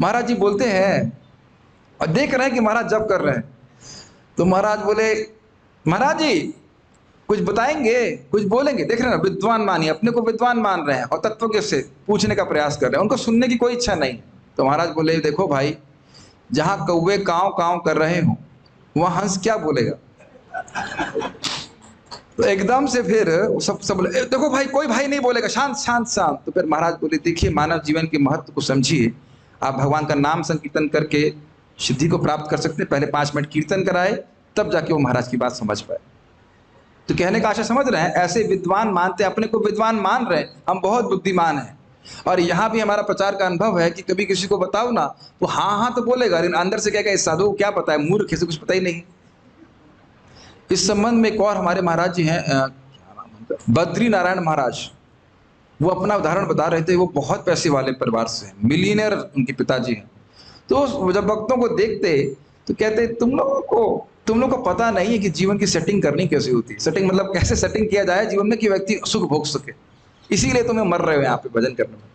महाराज जी बोलते हैं और देख रहे हैं कि महाराज जप कर रहे हैं, तो महाराज बोले, महाराज जी कुछ बताएंगे, कुछ बोलेंगे? देख रहे हैं ना, विद्वान मानिए, अपने को विद्वान मान रहे हैं और तत्वज्ञ से पूछने का प्रयास कर रहे हैं, उनको सुनने की कोई इच्छा नहीं। तो महाराज बोले, देखो भाई, जहां कौवे कांव कांव कर रहे हो वहां हंस क्या बोलेगा? तो एकदम से फिर सब बोले, देखो भाई, कोई भाई नहीं बोलेगा, शांत शांत शांत। तो फिर महाराज बोले, देखिए मानव जीवन के महत्व को समझिए, आप भगवान का नाम संकीर्तन करके सिद्धि को प्राप्त कर सकते हैं। पहले 5 मिनट कीर्तन कराए, तब जाके वो महाराज की बात समझ पाए। तो कहने का आशा समझ रहे हैं? ऐसे विद्वान मानते, अपने को विद्वान मान रहे हैं, हम बहुत बुद्धिमान हैं। और यहाँ भी हमारा प्रचार का अनुभव है कि कभी किसी को बताओ ना तो हाँ हाँ तो बोलेगा, लेकिन अंदर से कहेगा इस साधु को क्या पता है, मूर्ख से कुछ पता ही नहीं। इस संबंध में एक और हमारे महाराज जी हैं, बद्री नारायण महाराज, वो अपना उदाहरण बता रहे थे। वो बहुत पैसे वाले परिवार से हैं, मिलियनर उनके पिताजी हैं। तो जब भक्तों को देखते तो कहते, तुम लोग को पता नहीं है कि जीवन की सेटिंग करनी कैसे होती है। सेटिंग मतलब कैसे सेटिंग किया जाए जीवन में कि व्यक्ति सुख भोग सके, इसीलिए तुम्हें मर रहे हो यहाँ पे भजन करने में।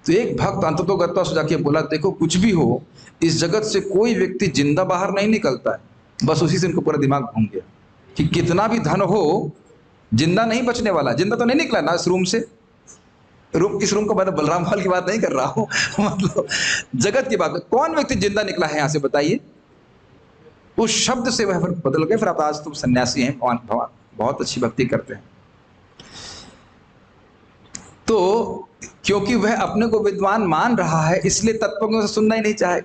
तो एक भक्त अंततोगत्वा से जाके बोला, देखो कुछ भी हो, इस जगत से कोई व्यक्ति जिंदा बाहर नहीं निकलता है। बस उसी से उनको पूरा दिमाग घूम गया कि कितना भी धन हो, जिंदा नहीं बचने वाला। जिंदा तो नहीं निकला ना इस रूम से, इस रूम को मैं बलराम वाल की बात नहीं कर रहा हूँ, मतलब जगत की बात। कौन व्यक्ति जिंदा निकला है यहाँ से बताइए? उस शब्द से वह बदल गए। फिर आप आज तुम सन्यासी हैं, भगवान बहुत अच्छी भक्ति करते हैं। तो क्योंकि वह अपने को विद्वान मान रहा है, इसलिए तत्वज्ञों से सुनना ही नहीं चाहे।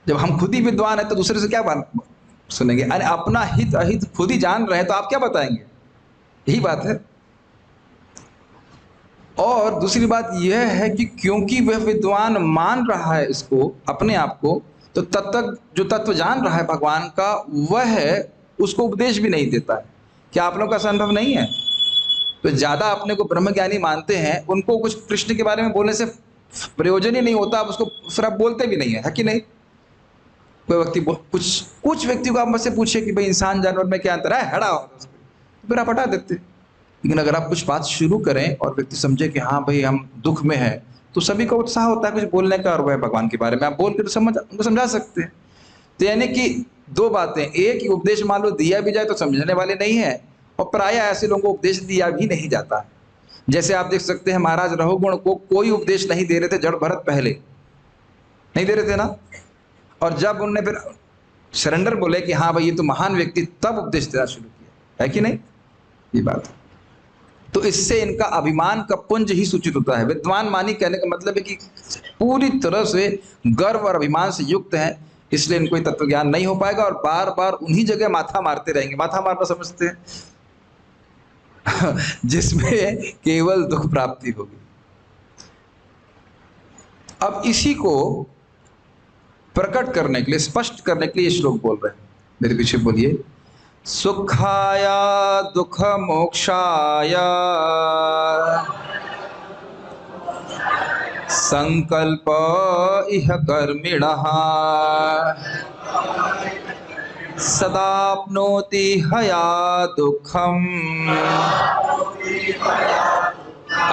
जब हम खुद ही विद्वान है तो दूसरे से क्या सुनेंगे? अरे अपना हित अहित खुद ही जान रहे हैं तो आप क्या बताएंगे? यही बात है। और दूसरी बात यह है कि क्योंकि वह विद्वान मान रहा है इसको, अपने आप को, तो जो तत्व जान रहा है भगवान का, वह उसको उपदेश भी नहीं देता है। क्या आप लोगों का संभव नहीं है? तो ज्यादा अपने को ब्रह्मज्ञानी मानते हैं, उनको कुछ कृष्ण के बारे में बोलने से प्रयोजन ही नहीं होता, आप उसको फिर आप बोलते भी नहीं है कि नहीं? कोई व्यक्ति कुछ कुछ व्यक्ति को आप मुझसे पूछे कि भाई इंसान जानवर में क्या अंतर है, हटा हो, फिर आप हटा देते। लेकिन अगर आप कुछ बात शुरू करें और व्यक्ति समझे कि हाँ भाई हम दुख में हैं, तो सभी को उत्साह होता है कुछ बोलने का, और वह भगवान के बारे में आप बोल के तो उनको समझा सकते हैं। तो यानी कि दो बातें, एक ही उपदेश मान लो दिया भी जाए तो समझने वाले नहीं है, और प्रायः ऐसे लोगों को उपदेश दिया भी नहीं जाता है। जैसे आप देख सकते हैं महाराज रघुगुण को कोई उपदेश नहीं दे रहे थे, जड़ भरत पहले नहीं दे रहे थे ना, और जब उनने फिर सरेंडर बोले कि हाँ भाई ये तो महान व्यक्ति, तब उपदेश देना शुरू किया, है कि नहीं? ये बात। तो इससे इनका अभिमान का पुंज ही सूचित होता है। विद्वान मानी कहने का मतलब है कि पूरी तरह से गर्व और अभिमान से युक्त हैं, इसलिए इनको तत्व ज्ञान नहीं हो पाएगा और बार बार उन्हीं जगह माथा मारते रहेंगे। माथा मारना समझते हैं? जिसमें केवल दुख प्राप्ति होगी। अब इसी को प्रकट करने के लिए, स्पष्ट करने के लिए ये श्लोक बोल रहे हैं, मेरे पीछे बोलिए। सुखाय दुख मोक्षाय संकल्प इह कर्मिणः सदाप्नोति हया दुःखम्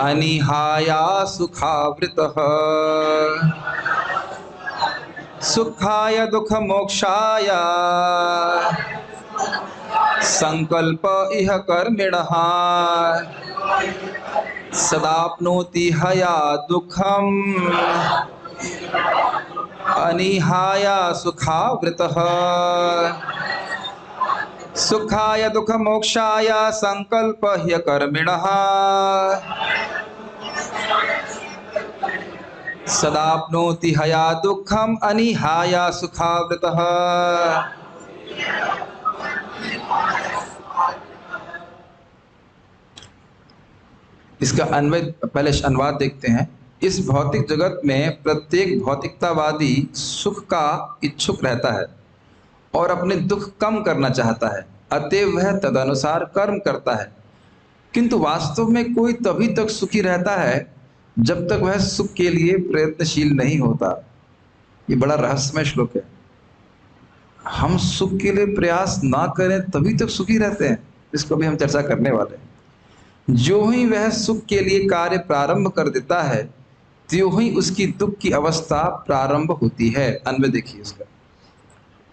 अनिहाया सुखावृतः। सुखाय दुख मोक्षाय संकल्प इह कर्मिणः सदाप्नोति हया दुःखम् अनिहाय सुखावृतः। सुखाय दुख मोक्षाय संकल्प ह्य कर्मिणः सदाप्नोति हया दुःखम् अनिहाय सुखावृतः। इसका अन्वय, पहले अनुवाद देखते हैं। इस भौतिक जगत में प्रत्येक भौतिकतावादी सुख का इच्छुक रहता है और अपने दुख कम करना चाहता है, अतएव वह तदनुसार कर्म करता है। किंतु वास्तव में कोई तभी तक सुखी रहता है जब तक वह सुख के लिए प्रयत्नशील नहीं होता। ये बड़ा रहस्यमय श्लोक है। हम सुख के लिए प्रयास ना करें तभी तक सुखी रहते हैं, इसको भी हम चर्चा करने वाले हैं। जो ही वह सुख के लिए कार्य प्रारंभ कर देता है, त्यों ही उसकी दुख की अवस्था प्रारंभ होती है। अन्वय देखिए इसका।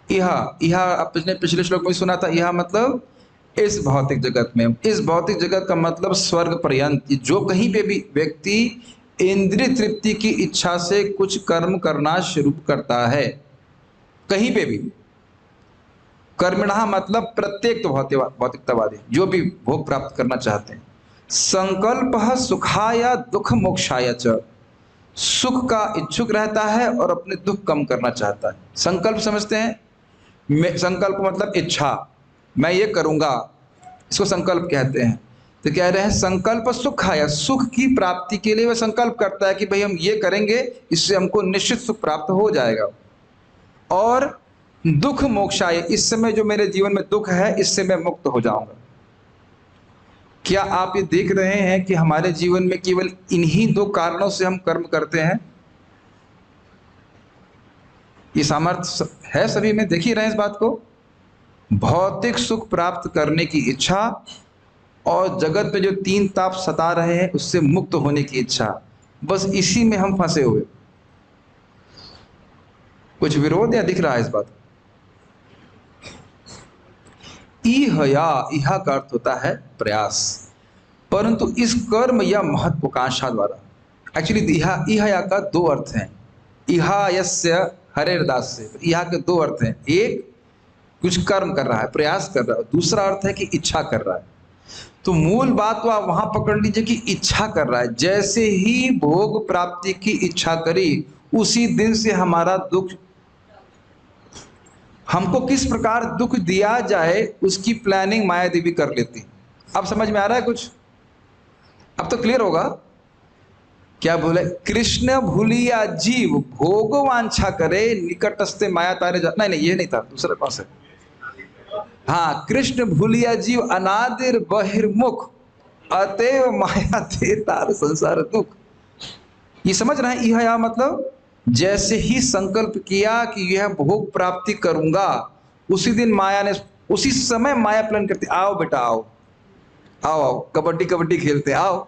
यह आपने पिछले श्लोक में सुना था, यह मतलब इस भौतिक जगत में। इस भौतिक जगत का मतलब स्वर्ग पर्यंत, जो कहीं पे भी व्यक्ति इंद्रिय तृप्ति की इच्छा से कुछ कर्म करना शुरू करता है, कहीं पे भी। कर्मणः मतलब प्रत्येक तो भौतिकतावादी जो भी भोग प्राप्त करना चाहते हैं। संकल्पः सुखाय दुख मोक्षाय च, सुख का इच्छुक रहता है और अपने दुख कम करना चाहता है। संकल्प समझते हैं? संकल्प मतलब इच्छा, मैं ये करूंगा, इसको संकल्प कहते हैं। तो कह रहे हैं संकल्प सुखाय, सुख की प्राप्ति के लिए वह संकल्प करता है कि भाई हम ये करेंगे, इससे हमको निश्चित सुख प्राप्त हो जाएगा। और दुख मोक्षाय, इस समय जो मेरे जीवन में दुख है इससे मैं मुक्त हो जाऊंगा। क्या आप ये देख रहे हैं कि हमारे जीवन में केवल इन्हीं दो कारणों से हम कर्म करते हैं? ये सामर्थ्य है सभी में, देख ही रहे हैं इस बात को। भौतिक सुख प्राप्त करने की इच्छा और जगत में जो तीन ताप सता रहे हैं उससे मुक्त होने की इच्छा, बस इसी में हम फंसे हुए। कुछ विरोध या दिख रहा है इस बात? इहा का अर्थ होता है प्रयास, परंतु इस कर्म या महत्वाकांक्षा द्वारा, एक्चुअली इहा का दो अर्थ हैं। इहा यस्य हरेर्दास्य, इहा के दो अर्थ हैं। एक कुछ कर्म कर रहा है, प्रयास कर रहा है, दूसरा अर्थ है कि इच्छा कर रहा है। तो मूल बात तो आप वहां पकड़ लीजिए कि इच्छा कर रहा है। जैसे ही भोग प्राप्ति की इच्छा करी, उसी दिन से हमारा दुख, हमको किस प्रकार दुख दिया जाए उसकी प्लानिंग माया देवी कर लेती। अब समझ में आ रहा है कुछ? अब तो क्लियर होगा। क्या बोले? कृष्ण भूलिया जीव भोग वांछा करे, निकटस्थे माया तारे जा, नहीं ये नहीं था, दूसरा कौन सा? हाँ, कृष्ण भूलिया जीव अनादिर बहिर्मुख, अतएव माया ते तार संसार दुख। ये समझ रहे हैं? इह या मतलब जैसे ही संकल्प किया कि यह भोग प्राप्ति करूंगा, उसी दिन माया ने, उसी समय माया प्लान करती, आओ बेटा आओ, आओ आओ कबड्डी कबड्डी खेलते, आओ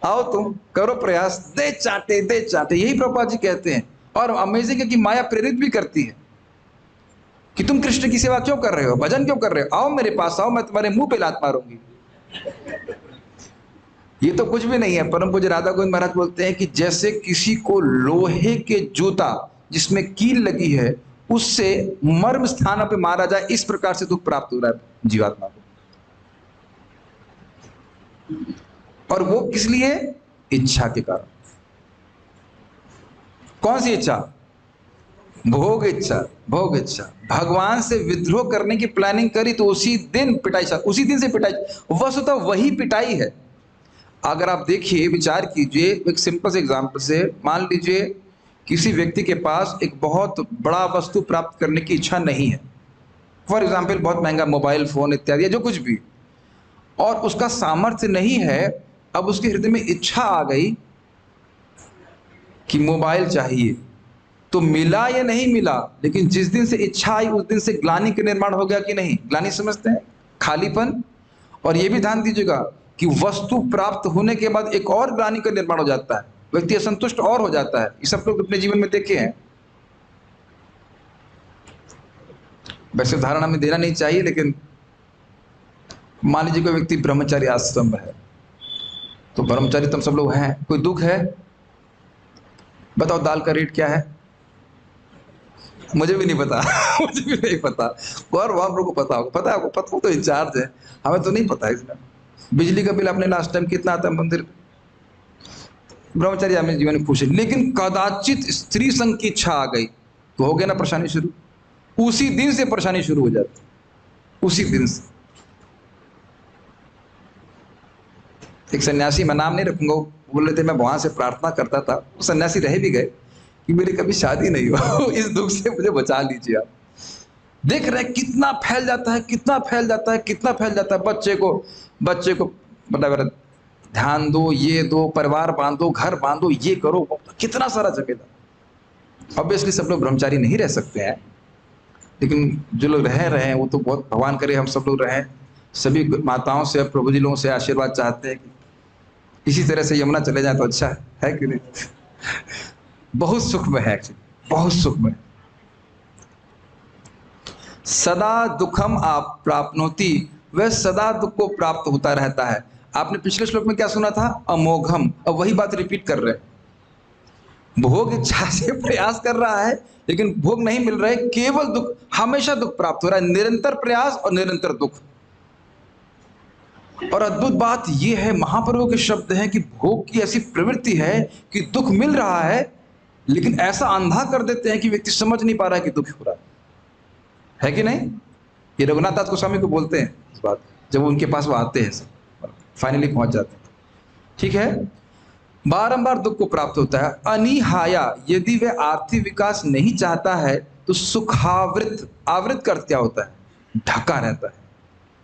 आओ तुम करो प्रयास, दे चाटे दे चाटे। यही प्रभुपाद जी कहते हैं। और अमेजिंग है कि माया प्रेरित भी करती है कि तुम कृष्ण की सेवा क्यों कर रहे हो, भजन क्यों कर रहे हो, आओ मेरे पास आओ, मैं तुम्हारे मुंह पे लात मारूंगी। ये तो कुछ भी नहीं है। परम पूज्य राधा गोविंद महाराज बोलते हैं कि जैसे किसी को लोहे के जूता जिसमें कील लगी है उससे मर्म स्थान पे मारा जाए, इस प्रकार से दुख प्राप्त हो रहा है जीवात्मा को। और वो किस लिए? इच्छा के कारण। कौन सी इच्छा? भोग इच्छा। भोग इच्छा। भगवान से विद्रोह करने की प्लानिंग करी तो उसी दिन पिटाई, उसी दिन से पिटाई। वस्तुतः वही पिटाई है। अगर आप देखिए, विचार कीजिए, एक सिंपल से एग्जांपल से, मान लीजिए किसी व्यक्ति के पास एक बहुत बड़ा वस्तु प्राप्त करने की इच्छा नहीं है, फॉर एग्जांपल बहुत महंगा मोबाइल फोन इत्यादि जो कुछ भी, और उसका सामर्थ्य नहीं है। अब उसके हृदय में इच्छा आ गई कि मोबाइल चाहिए, तो मिला या नहीं मिला, लेकिन जिस दिन से इच्छा आई उस दिन से ग्लानि का निर्माण हो गया कि नहीं? ग्लानि समझते हैं, खालीपन। और यह भी ध्यान दीजिएगा कि वस्तु प्राप्त होने के बाद एक और ग्लानि का निर्माण हो जाता है, व्यक्ति असंतुष्ट और हो जाता है। ये सब लोग अपने जीवन में देखे हैं। वैसे उदाहरण हमें देना नहीं चाहिए, लेकिन मान लीजिए कोई व्यक्ति ब्रह्मचारी आश्रम में है, तो ब्रह्मचारी तुम सब लोग हैं, कोई दुख है, बताओ दाल का रेट क्या है? मुझे भी नहीं पता मुझे भी नहीं पता, और वहां लोगों को पता होगा। पता है आपको? पता तो इंचार्ज है, हमें तो नहीं पता इसमें। बिजली का बिल आपने लास्ट टाइम कितना आता है मंदिर? ब्रह्मचारी अपने जीवन में खुश है, लेकिन कदाचित स्त्री संग की इच्छा आ गई तो हो गया ना परेशानी शुरू। उसी दिन से परेशानी शुरू हो जाती, उसी दिन से। एक सन्यासी, मैं नाम नहीं रखूंगा, बोल रहे थे मैं वहां से प्रार्थना करता था, वो सन्यासी रह भी गए कि मेरी कभी शादी नहीं हो इस दुख से मुझे बचा लीजिए आप। देख रहे हैं कितना फैल जाता है, कितना फैल जाता है, कितना फैल जाता है। बच्चे को मतलब ध्यान दो, ये दो, परिवार बांधो, घर बांधो, ये करो, कितना सारा जगह। ऑब्वियसली सब लोग ब्रह्मचारी नहीं रह सकते हैं, लेकिन जो लोग रह रहे हैं वो तो बहुत, भगवान करे हम सब लोग रहें। सभी माताओं से, प्रभु जी लोगों से आशीर्वाद चाहते हैं कि इसी तरह से यमुना चले जाए तो अच्छा है कि नहीं? बहुत सुख में है, एक्चुअली बहुत सुख में। सदा दुखम आप प्राप्नोति, वह सदा दुख को प्राप्त होता रहता है। आपने पिछले श्लोक में क्या सुना था? अमोघम। अब वही बात रिपीट कर रहे हैं। भोग इच्छा से प्रयास कर रहा है लेकिन भोग नहीं मिल रहे, केवल दुख, हमेशा दुख प्राप्त हो रहा है, निरंतर प्रयास और निरंतर दुख। और अद्भुत बात यह है, महाप्रभु के शब्द हैं कि भोग की ऐसी प्रवृत्ति है कि दुख मिल रहा है लेकिन ऐसा अंधा कर देते हैं कि व्यक्ति समझ नहीं पा रहा है कि दुख हो रहा है कि नहीं? ये रघुनाथ दास गोस्वामी को बोलते हैं इस बात, जब वो उनके पास वो आते हैं, फाइनली पहुंच जाते हैं। ठीक है, बारंबार दुख को प्राप्त होता है। अनिहाया, यदि वह आर्थिक विकास नहीं चाहता है तो सुखावृत, आवृत कर क्या होता है? ढका रहता है।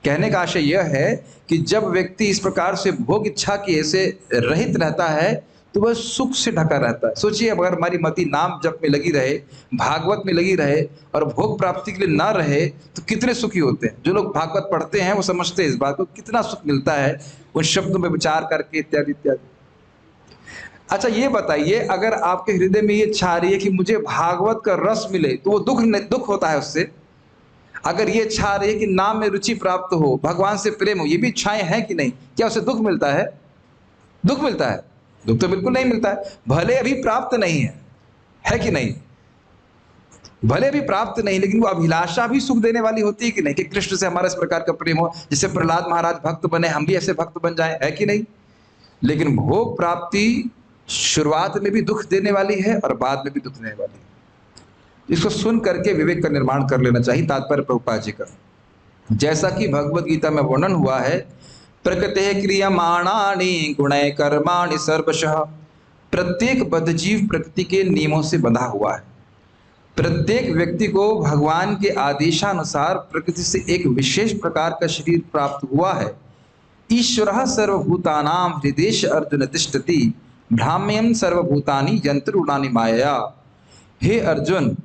कहने का आशय यह है कि जब व्यक्ति इस प्रकार से भोग इच्छा के ऐसे रहित रहता है तो वह सुख से ढका रहता है। सोचिए, अगर हमारी मति नाम जप में लगी रहे, भागवत में लगी रहे और भोग प्राप्ति के लिए ना रहे तो कितने सुखी होते हैं। जो लोग भागवत पढ़ते हैं वो समझते हैं इस बात को, कितना सुख मिलता है उन शब्दों में विचार करके, इत्यादि इत्यादि। अच्छा ये बताइए, अगर आपके हृदय में ये इच्छा आ रही है कि मुझे भागवत का रस मिले तो वो दुख होता है उससे। अगर ये इच्छा आ रही है कि नाम में रुचि प्राप्त हो, भगवान से प्रेम हो, ये भी इच्छाएं हैं कि नहीं? क्या उससे दुख मिलता है? दुख मिलता है? दुख तो बिल्कुल नहीं मिलता है। भले अभी प्राप्त नहीं है कि नहीं? भले अभी प्राप्त नहीं, लेकिन वो अभिलाषा भी सुख देने वाली होती है कि नहीं? कि कृष्ण से हमारा इस प्रकार का प्रेम हो, जिससे प्रहलाद महाराज भक्त बने, हम भी ऐसे भक्त बन जाएं, है कि नहीं? लेकिन भोग प्राप्ति शुरुआत में भी दुख देने वाली है और बाद में भी दुख देने वाली है। इसको सुन करके विवेक का निर्माण कर लेना चाहिए। तात्पर्य प्रभुपाद जी का, जैसा कि भगवत गीता में वर्णन हुआ है, प्रकृते क्रियमाणानि गुणै कर्माणि सर्वशः। प्रत्येक बद्ध जीव प्रकृति के नियमों से बंधा हुआ है। प्रत्येक व्यक्ति को भगवान के आदेशानुसार प्रकृति से एक विशेष प्रकार का शरीर प्राप्त हुआ है। ईश्वरः सर्वभूतानां हृदेश अर्जुन तिष्ठति। भ्राम्यम सर्वभूतानि यंत्रूणानि माया। हे अर्जुन,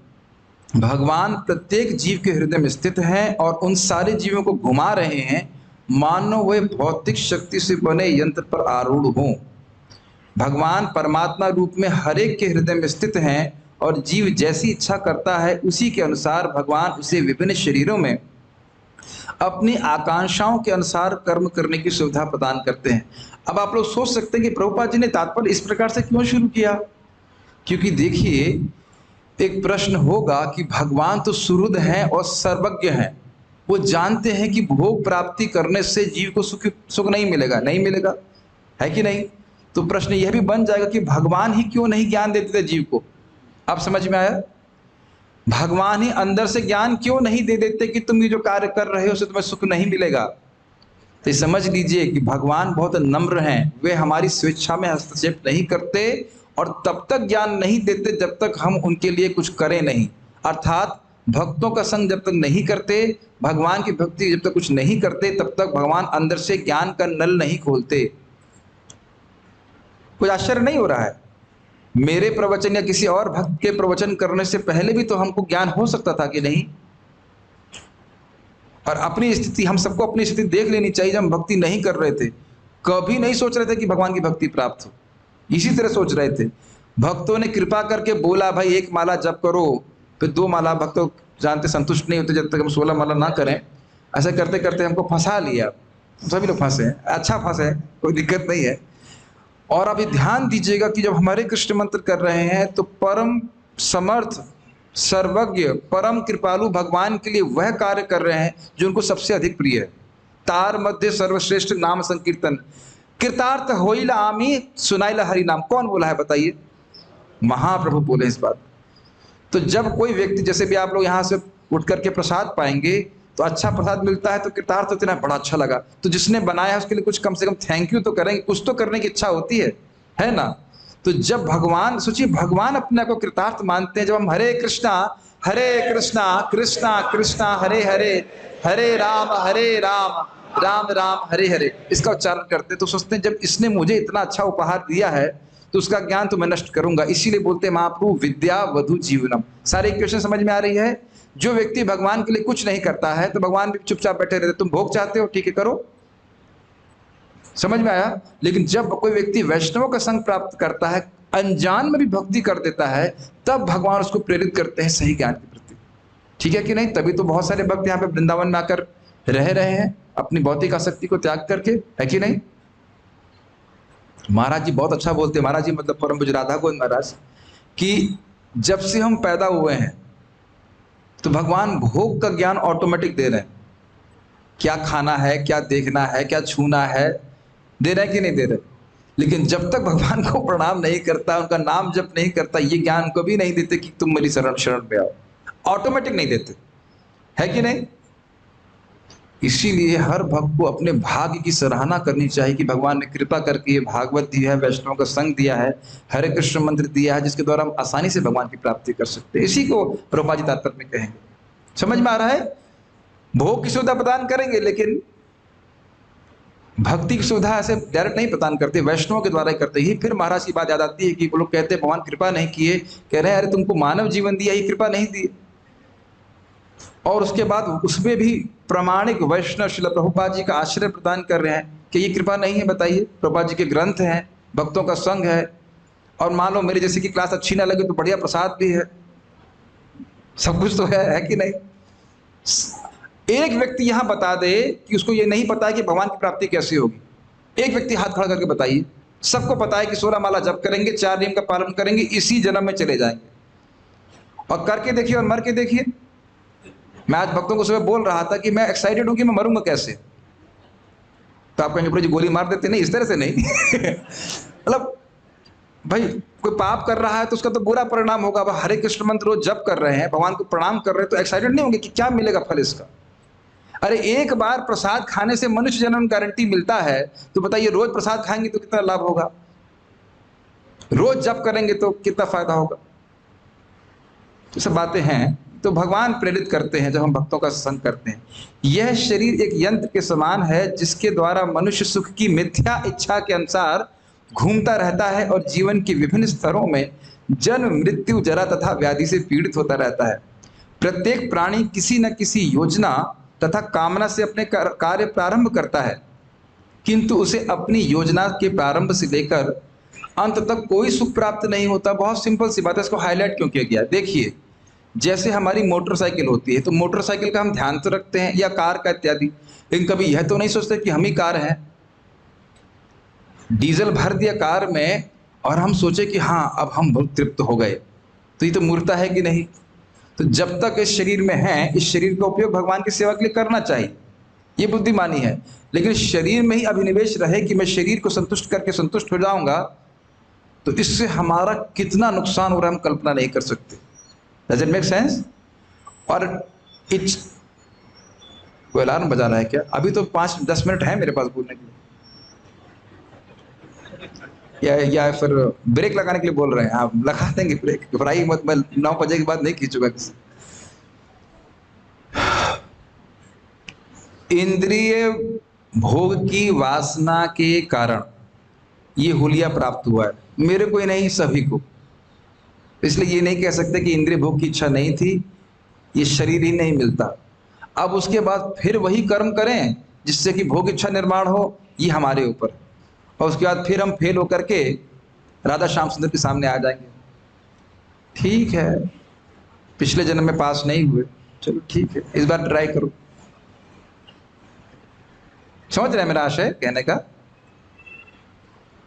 भगवान प्रत्येक जीव के हृदय में स्थित हैं और उन सारे जीवों को घुमा रहे हैं, मानो वे भौतिक शक्ति से बने यंत्र पर आरूढ़ हों। भगवान परमात्मा रूप में हर एक के हृदय में स्थित हैं और जीव जैसी इच्छा करता है उसी के अनुसार भगवान उसे विभिन्न शरीरों में अपनी आकांक्षाओं के अनुसार कर्म करने की सुविधा प्रदान करते हैं। अब आप लोग सोच सकते हैं कि प्रभुपाद जी ने तात्पर्य इस प्रकार से क्यों शुरू किया, क्योंकि देखिए एक प्रश्न होगा कि भगवान तो सुहृद हैं और सर्वज्ञ हैं, वो जानते हैं कि भोग प्राप्ति करने से जीव को सुख नहीं मिलेगा, नहीं मिलेगा, है कि नहीं। तो प्रश्न यह भी बन जाएगा कि भगवान ही क्यों नहीं ज्ञान देते थे जीव को। अब समझ में आया, भगवान ही अंदर से ज्ञान क्यों नहीं दे देते कि तुम ये जो कार्य कर रहे हो उससे तुम्हें सुख नहीं मिलेगा। तो समझ लीजिए कि भगवान बहुत नम्र हैं, वे हमारी स्वेच्छा में हस्तक्षेप नहीं करते और तब तक ज्ञान नहीं देते जब तक हम उनके लिए कुछ करें नहीं। अर्थात भक्तों का संग जब तक नहीं करते, भगवान की भक्ति जब तक कुछ नहीं करते, तब तक भगवान अंदर से ज्ञान का नल नहीं खोलते। कोई आश्चर्य नहीं हो रहा है, मेरे प्रवचन या किसी और भक्त के प्रवचन करने से पहले भी तो हमको ज्ञान हो सकता था कि नहीं। और अपनी स्थिति, हम सबको अपनी स्थिति देख लेनी चाहिए। जब हम भक्ति नहीं कर रहे थे, कभी नहीं सोच रहे थे कि भगवान की भक्ति प्राप्त हो, इसी तरह सोच रहे थे। भक्तों ने कृपा करके बोला भाई 1 माला जप करो, फिर 2 माला, भक्तों जानते संतुष्ट नहीं होते जब तक हम 16 माला ना करें। ऐसा करते करते हमको फंसा लिया, सभी लोग फंसे, अच्छा फंसे, कोई दिक्कत नहीं है। और अभी ध्यान दीजिएगा कि जब हमारे कृष्ण मंत्र कर रहे हैं तो परम समर्थ, सर्वज्ञ, परम कृपालु भगवान के लिए वह कार्य कर रहे हैं जो उनको सबसे अधिक प्रिय है। तार मध्य सर्वश्रेष्ठ नाम संकीर्तन, कृतार्थ होइला आमी सुनाइला हरि नाम। कौन बोला है बताइए? महाप्रभु बोले इस बात। तो जब कोई व्यक्ति, जैसे भी आप लोग यहाँ से उठ करके प्रसाद पाएंगे तो अच्छा प्रसाद मिलता है तो कृतार्थ होते ना, बड़ा अच्छा लगा, तो जिसने बनाया है उसके लिए कुछ कम से कम थैंक यू तो करेंगे, कुछ तो करने की इच्छा होती है ना। तो जब भगवान, सोचिए भगवान अपने को कृतार्थ मानते हैं जब हम हरे कृष्णा कृष्णा कृष्णा हरे हरे, हरे राम राम राम हरे हरे, इसका उच्चारण करते तो सोचते हैं जब इसने मुझे इतना अच्छा उपहार दिया है तो उसका ज्ञान तो मैं नष्ट करूंगा। इसीलिए बोलते हैं महाप्रभु विद्या वधु जीवनम। सारे इक्वेशन समझ में आ रही है? जो व्यक्ति भगवान के लिए कुछ नहीं करता है तो भगवान भी चुपचाप बैठे रहते, तुम भोग चाहते हो ठीक है करो, समझ में आया। लेकिन जब कोई व्यक्ति वैष्णवों का संग प्राप्त करता है, अनजान में भी भक्ति कर देता है, तब भगवान उसको प्रेरित करते हैं सही ज्ञान के प्रति, ठीक है कि नहीं। तभी तो बहुत सारे भक्त यहाँ पे वृंदावन में आकर रह रहे हैं अपनी भौतिक आसक्ति को त्याग करके, है कि नहीं। महाराज जी बहुत अच्छा बोलते हैं, महाराज जी मतलब परम पूज्य राधा गोविंद महाराज, कि जब से हम पैदा हुए हैं तो भगवान भोग का ज्ञान ऑटोमेटिक दे रहे हैं। क्या खाना है, क्या देखना है, क्या छूना है, दे रहे हैं कि नहीं दे रहे। लेकिन जब तक भगवान को प्रणाम नहीं करता, उनका नाम जप नहीं करता, ये ज्ञान कभी नहीं देते कि तुम मेरी शरण में आओ, ऑटोमेटिक नहीं देते, है कि नहीं। इसीलिए हर भक्त को अपने भाग्य की सराहना करनी चाहिए कि भगवान ने कृपा करके ये भागवत दिया है, वैष्णव का संग दिया है, हरे कृष्ण मंत्र दिया है, जिसके द्वारा हम आसानी से भगवान की प्राप्ति कर सकते हैं। इसी को प्रभुपाद जी तात्पर्य में कहेंगे। समझ में आ रहा है? भोग की सुविधा प्रदान करेंगे लेकिन भक्ति की सुविधा ऐसे डायरेक्ट नहीं प्रदान करते, वैष्णव के द्वारा ही करते ही। फिर महाराज की बात याद आती है कि वो लोग कहते हैं भगवान कृपा नहीं किए, कह रहे हैं अरे तुमको मानव जीवन दिया, ये कृपा नहीं दी। और उसके बाद उसमें भी प्रामाणिक वैष्णव श्रील प्रभुपाद जी का आश्रय प्रदान कर रहे हैं कि ये कृपा नहीं है। बताइए, प्रभुपाद जी के ग्रंथ हैं, भक्तों का संग है, और मान लो मेरे जैसे की क्लास अच्छी ना लगे तो बढ़िया प्रसाद भी है, सब कुछ तो है कि नहीं। एक व्यक्ति यहाँ बता दे कि उसको ये नहीं पता है कि भगवान की प्राप्ति कैसे होगी, एक व्यक्ति हाथ खड़ा करके बताइए। सबको पता है कि 16 माला जप करेंगे, 4 नियम का पालन करेंगे, इसी जन्म में चले जाएंगे। और करके देखिए और मर के देखिए। मैं आज भक्तों को सुबह बोल रहा था कि मैं एक्साइटेड हूं कि मैं मरूंगा कैसे। तो आप कहेंगे जी गोली मार देते, नहीं इस तरह से नहीं मतलब भाई कोई पाप कर रहा है तो उसका तो बुरा परिणाम होगा। अब हरे कृष्ण मंत्र रोज जप कर रहे हैं, भगवान को प्रणाम कर रहे हैं, तो एक्साइटेड नहीं होंगे कि क्या मिलेगा फल इसका। अरे एक बार प्रसाद खाने से मनुष्य जन्म गारंटी मिलता है, तो बताइए रोज प्रसाद खाएंगे तो कितना लाभ होगा, रोज जप करेंगे तो कितना फायदा होगा। तो सब बातें हैं। तो भगवान प्रेरित करते हैं जब हम भक्तों का संग करते हैं। यह शरीर एक यंत्र के समान है जिसके द्वारा मनुष्य सुख की मिथ्या इच्छा के अनुसार घूमता रहता है और जीवन के विभिन्न स्तरों में जन्म, मृत्यु, जरा तथा व्याधि से पीड़ित होता रहता है। प्रत्येक प्राणी किसी न किसी योजना तथा कामना से अपने कार्य प्रारंभ करता है, किंतु उसे अपनी योजना के प्रारंभ से लेकर अंत तक कोई सुख प्राप्त नहीं होता। बहुत सिंपल सी बात है, इसको हाईलाइट क्यों किया गया? देखिए, जैसे हमारी मोटरसाइकिल होती है, तो मोटरसाइकिल का हम ध्यान तो रखते हैं, या कार का इत्यादि, लेकिन कभी यह तो नहीं सोचते कि हम ही कार हैं। डीजल भर दिया कार में और हम सोचे कि हाँ अब हम बहुत तृप्त हो गए, तो ये तो मूर्खता है कि नहीं? तो जब तक इस शरीर में हैं, इस शरीर का उपयोग भगवान की सेवा के लिए करना चाहिए, ये बुद्धिमानी है। लेकिन शरीर में ही अभिनिवेश रहे कि मैं शरीर को संतुष्ट करके संतुष्ट हो जाऊंगा, तो इससे हमारा कितना नुकसान हो रहा है हम कल्पना नहीं कर सकते। Does it make sense? और कोई अलार्म बजा रहा है क्या? अभी तो 5-10 मिनट है मेरे पास बोलने के लिए, या फिर ब्रेक लगाने के लिए बोल रहे हैं? आप लगा देंगे ब्रेक, घबराइए मत, मैं 9 बजे के बाद नहीं खींचूंगा किसी। इंद्रिय भोग की वासना के कारण ये हुलिया प्राप्त हुआ है, मेरे को ही नहीं सभी को। इसलिए ये नहीं कह सकते कि इंद्रिय भोग की इच्छा नहीं थी, ये शरीर ही नहीं मिलता। अब उसके बाद फिर वही कर्म करें जिससे कि भोग इच्छा निर्माण हो, ये हमारे ऊपर। और उसके बाद फिर हम फेल होकर के राधा श्याम सुंदर के सामने आ जाएंगे। ठीक है, पिछले जन्म में पास नहीं हुए, चलो ठीक है, इस बार ट्राई करो। समझ रहे हैं मेरा आशय कहने का?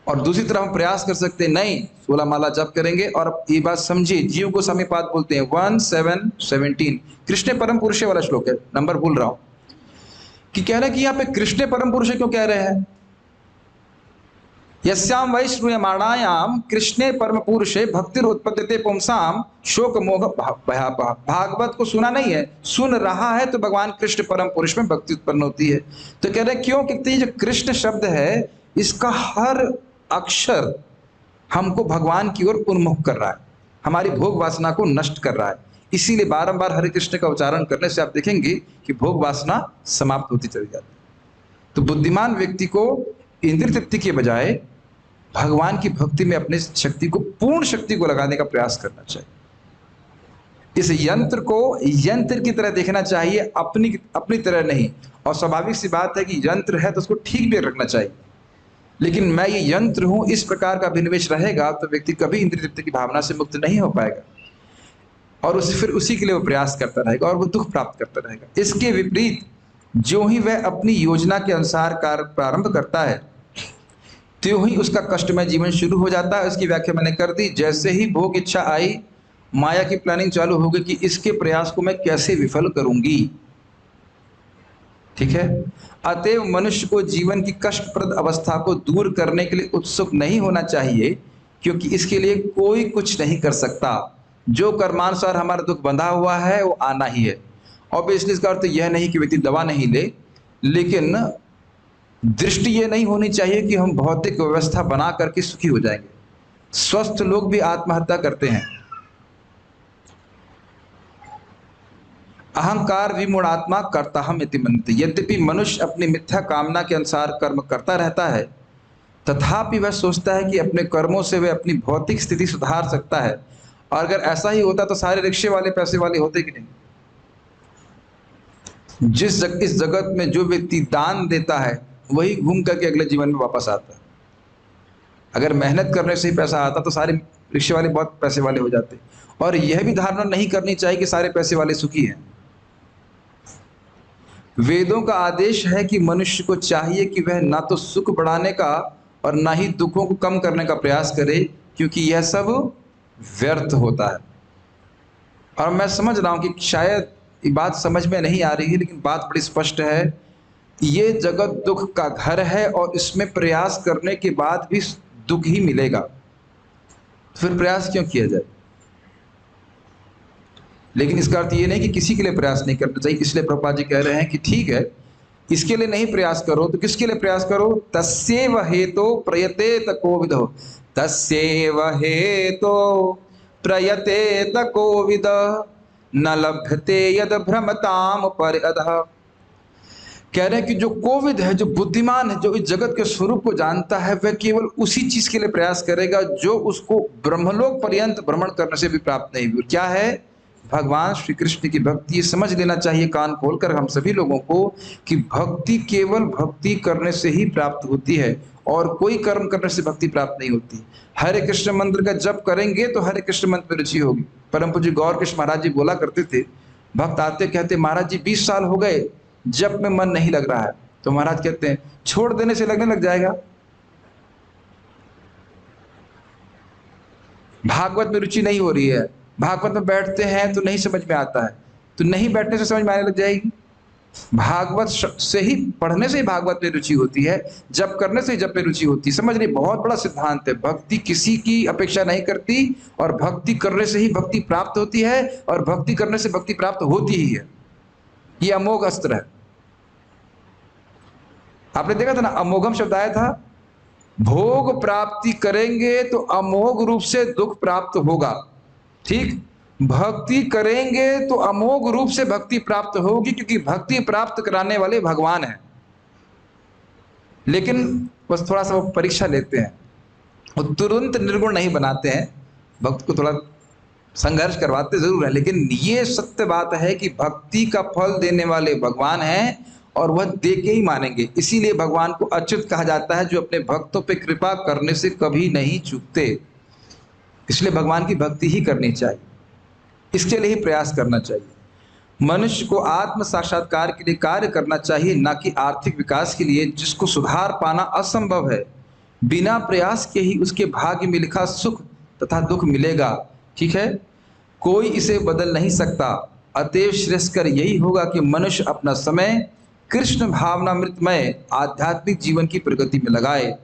और दूसरी तरफ हम प्रयास कर सकते हैं, नहीं 16 माला जप करेंगे। और ये बात समझिए, जीव को समीपात बोलते हैं, 1717 कृष्ण परम पुरुष वाला श्लोक है, नंबर भूल रहा हूं, कि कह रहे हैं कि यहाँ पे कृष्ण परम पुरुष क्यों कह रहे हैं? यस्याम वै श्रूयमाणायाम कृष्णे परम पुरुषे भक्तिर उत्पद्यते पुंसाम शोक मोह भयापह। भागवत को सुना नहीं है, सुन रहा है, तो भगवान कृष्ण परम पुरुष में भक्ति उत्पन्न होती है। तो कह रहे हैं क्यों? कि जो कृष्ण शब्द है, इसका हर अक्षर हमको भगवान की ओर उन्मुख कर रहा है, हमारी भोग वासना को नष्ट कर रहा है। इसीलिए बारंबार हरे कृष्ण का उच्चारण करने से आप देखेंगे कि भोग वासना समाप्त होती चली जाती है। तो बुद्धिमान व्यक्ति को इंद्रिय तृप्ति के बजाय भगवान की भक्ति में अपनी शक्ति को, पूर्ण शक्ति को लगाने का प्रयास करना चाहिए। इस यंत्र को यंत्र की तरह देखना चाहिए, अपनी तरह नहीं। और स्वाभाविक सी बात है कि यंत्र है तो उसको ठीक भी रखना चाहिए, लेकिन मैं ये यंत्र हूं, इस प्रकार का अभिनिवेश रहेगा तो व्यक्ति कभी इंद्रिय तृप्ति की भावना से मुक्त नहीं हो पाएगा, और फिर उसी के लिए वो प्रयास करता रहेगा और वो दुख प्राप्त करता रहेगा। इसके विपरीत जो ही वह अपनी योजना के अनुसार कार्य प्रारंभ करता है, त्यों ही उसका कष्टमय जीवन शुरू हो जाता है। इसकी व्याख्या मैंने कर दी। जैसे ही भोग इच्छा आई, माया की प्लानिंग चालू हो गई कि इसके प्रयास को मैं कैसे विफल करूंगी। ठीक है, अतएव मनुष्य को जीवन की कष्टप्रद अवस्था को दूर करने के लिए उत्सुक नहीं होना चाहिए, क्योंकि इसके लिए कोई कुछ नहीं कर सकता। जो कर्मानुसार हमारा दुख बंधा हुआ है वो आना ही है। ऑब्वियसली इसका अर्थ यह नहीं कि व्यक्ति दवा नहीं ले, लेकिन दृष्टि ये नहीं होनी चाहिए कि हम भौतिक व्यवस्था बना करके सुखी हो जाएंगे। स्वस्थ लोग भी आत्महत्या करते हैं। अहंकार विमूढ़ात्मा कर्ताहम इति मन्यते। यद्यपि मनुष्य अपनी मिथ्या कामना के अनुसार कर्म करता रहता है, तथापि वह सोचता है कि अपने कर्मों से वह अपनी भौतिक स्थिति सुधार सकता है। और अगर ऐसा ही होता तो सारे रिक्शे वाले पैसे वाले होते कि नहीं? इस जगत में जो व्यक्ति दान देता है वही घूम करके अगले जीवन में वापस आता है। अगर मेहनत करने से ही पैसा आता तो सारे रिक्शे वाले बहुत पैसे वाले हो जाते। और यह भी धारणा नहीं करनी चाहिए कि सारे पैसे वाले सुखी हैं। वेदों का आदेश है कि मनुष्य को चाहिए कि वह ना तो सुख बढ़ाने का और ना ही दुखों को कम करने का प्रयास करे, क्योंकि यह सब व्यर्थ होता है। और मैं समझ रहा हूं कि शायद ये बात समझ में नहीं आ रही है, लेकिन बात बड़ी स्पष्ट है। ये जगत दुख का घर है और इसमें प्रयास करने के बाद भी दुख ही मिलेगा, तो फिर प्रयास क्यों किया जाए? लेकिन इसका अर्थ ये नहीं कि किसी के लिए प्रयास नहीं करना चाहिए। इसलिए प्रभुपाद जी कह रहे हैं कि ठीक है, इसके लिए नहीं प्रयास करो तो किसके लिए प्रयास करो? तस्यैव हेतो प्रयतेत कोविदो, तस्यैव हेतो प्रयतेत कोविद, न लभते यद भ्रमताम परिअधः। कह रहे हैं कि जो कोविद है, जो बुद्धिमान है, जो इस जगत के स्वरूप को जानता है, वह केवल उसी चीज के लिए प्रयास करेगा जो उसको ब्रह्मलोक पर्यंत भ्रमण करने से भी प्राप्त नहीं हुई। क्या है? भगवान श्री कृष्ण की भक्ति। ये समझ लेना चाहिए कान खोलकर हम सभी लोगों को कि भक्ति केवल भक्ति करने से ही प्राप्त होती है और कोई कर्म करने से भक्ति प्राप्त नहीं होती। हरे कृष्ण मंत्र का जप करेंगे तो हरे कृष्ण मंत्र में रुचि होगी। परम पूज्य गौर कृष्ण महाराज जी बोला करते थे, भक्त आते कहते महाराज जी 20 साल हो गए जब में मन नहीं लग रहा है। तो महाराज कहते हैं छोड़ देने से लगने लग जाएगा। भागवत में रुचि नहीं हो रही है, भागवत में बैठते हैं तो नहीं समझ में आता है, तो नहीं बैठने से समझ में आने लग जाएगी। भागवत से ही पढ़ने से ही भागवत में रुचि होती है, जप करने से ही जप में रुचि होती है। समझ रही? बहुत बड़ा सिद्धांत है। भक्ति किसी की अपेक्षा नहीं करती और भक्ति करने से ही भक्ति प्राप्त होती है और भक्ति करने से भक्ति प्राप्त होती ही है। ये अमोघ अस्त्र है। आपने देखा था ना, अमोघम शब्द आया था। भोग प्राप्ति करेंगे तो अमोघ रूप से दुख प्राप्त होगा। ठीक, भक्ति करेंगे तो अमोघ रूप से भक्ति प्राप्त होगी, क्योंकि भक्ति प्राप्त कराने वाले भगवान हैं। लेकिन बस थोड़ा सा वो परीक्षा लेते हैं, वो तुरंत निर्गुण नहीं बनाते हैं, भक्त को थोड़ा संघर्ष करवाते जरूर है। लेकिन ये सत्य बात है कि भक्ति का फल देने वाले भगवान हैं और वह दे के ही मानेंगे। इसीलिए भगवान को अच्युत कहा जाता है, जो अपने भक्तों पे कृपा करने से कभी नहीं चूकते। इसलिए भगवान की भक्ति ही करनी चाहिए, इसके लिए ही प्रयास करना चाहिए। मनुष्य को आत्म साक्षात्कार के लिए कार्य करना चाहिए, ना कि आर्थिक विकास के लिए, जिसको सुधार पाना असंभव है। बिना प्रयास के ही उसके भाग्य में लिखा सुख तथा दुख मिलेगा। ठीक है, कोई इसे बदल नहीं सकता। अतएव श्रेष्ठकर यही होगा कि मनुष्य अपना समय कृष्ण भावनामृतमय आध्यात्मिक जीवन की प्रगति में लगाए।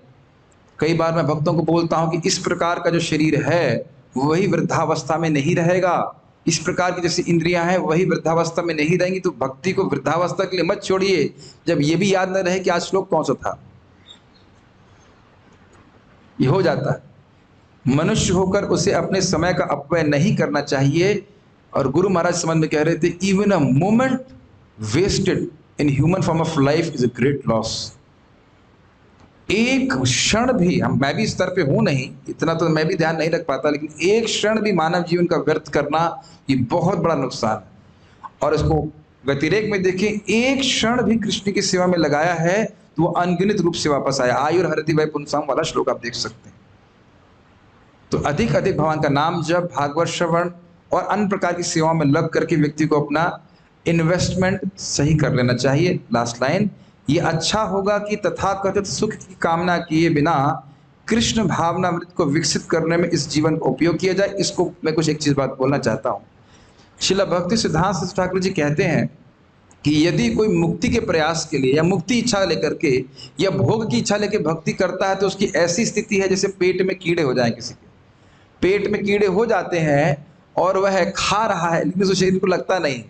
कई बार मैं भक्तों को बोलता हूं कि इस प्रकार का जो शरीर है वही वृद्धावस्था में नहीं रहेगा, इस प्रकार की जैसी इंद्रियां हैं वही वृद्धावस्था में नहीं रहेंगी। तो भक्ति को वृद्धावस्था के लिए मत छोड़िए, जब ये भी याद न रहे कि आज श्लोक कौन सा था। ये हो जाता है। मनुष्य होकर उसे अपने समय का अपव्यय नहीं करना चाहिए। और गुरु महाराज समझ में कह रहे थे, even a moment wasted in human form of life is a great loss. एक क्षण भी, मैं भी इस स्तर पे हूं नहीं, इतना तो मैं भी ध्यान नहीं रख पाता, लेकिन एक क्षण भी मानव जीवन का व्यर्थ करना ये बहुत बड़ा नुकसान है। और इसको व्यतिरेक में देखें, एक क्षण भी कृष्ण की सेवा में लगाया है तो वो अनगिनत रूप से वापस आया। आयुर्हरति वै पुंसाम वाला श्लोक आप देख सकते हैं। तो अधिक अधिक भगवान का नाम जप, भागवत श्रवण और अन्य प्रकार की सेवाओं में लग करके व्यक्ति को अपना इन्वेस्टमेंट सही कर लेना चाहिए। लास्ट लाइन, ये अच्छा होगा कि तथाकथित सुख की कामना किए बिना कृष्ण भावनामृत को विकसित करने में इस जीवन का उपयोग किया जाए। इसको मैं कुछ एक चीज बात बोलना चाहता हूँ। श्रील भक्ति सिद्धांत सरस्वती ठाकुर जी कहते हैं कि यदि कोई मुक्ति के प्रयास के लिए या मुक्ति इच्छा लेकर के या भोग की इच्छा लेकर भक्ति करता है तो उसकी ऐसी स्थिति है जैसे पेट में कीड़े हो जाए। किसी के पेट में कीड़े हो जाते हैं और वह खा रहा है लेकिन उस शरीर को लगता नहीं।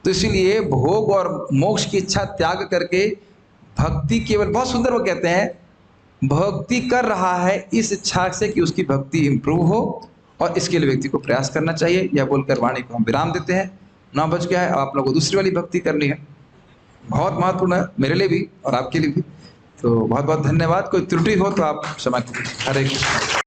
तो इसीलिए भोग और मोक्ष की इच्छा त्याग करके भक्ति केवल, बहुत सुंदर वो कहते हैं, भक्ति कर रहा है इस इच्छा से कि उसकी भक्ति इंप्रूव हो, और इसके लिए व्यक्ति को प्रयास करना चाहिए। यह बोलकर वाणी को हम विराम देते हैं। 9 बज गया है, आप लोगों को दूसरी वाली भक्ति करनी है, बहुत महत्वपूर्ण है मेरे लिए भी और आपके लिए भी। तो बहुत बहुत धन्यवाद। कोई त्रुटि हो तो आप क्षमा कीजिए। हरे कृष्ण।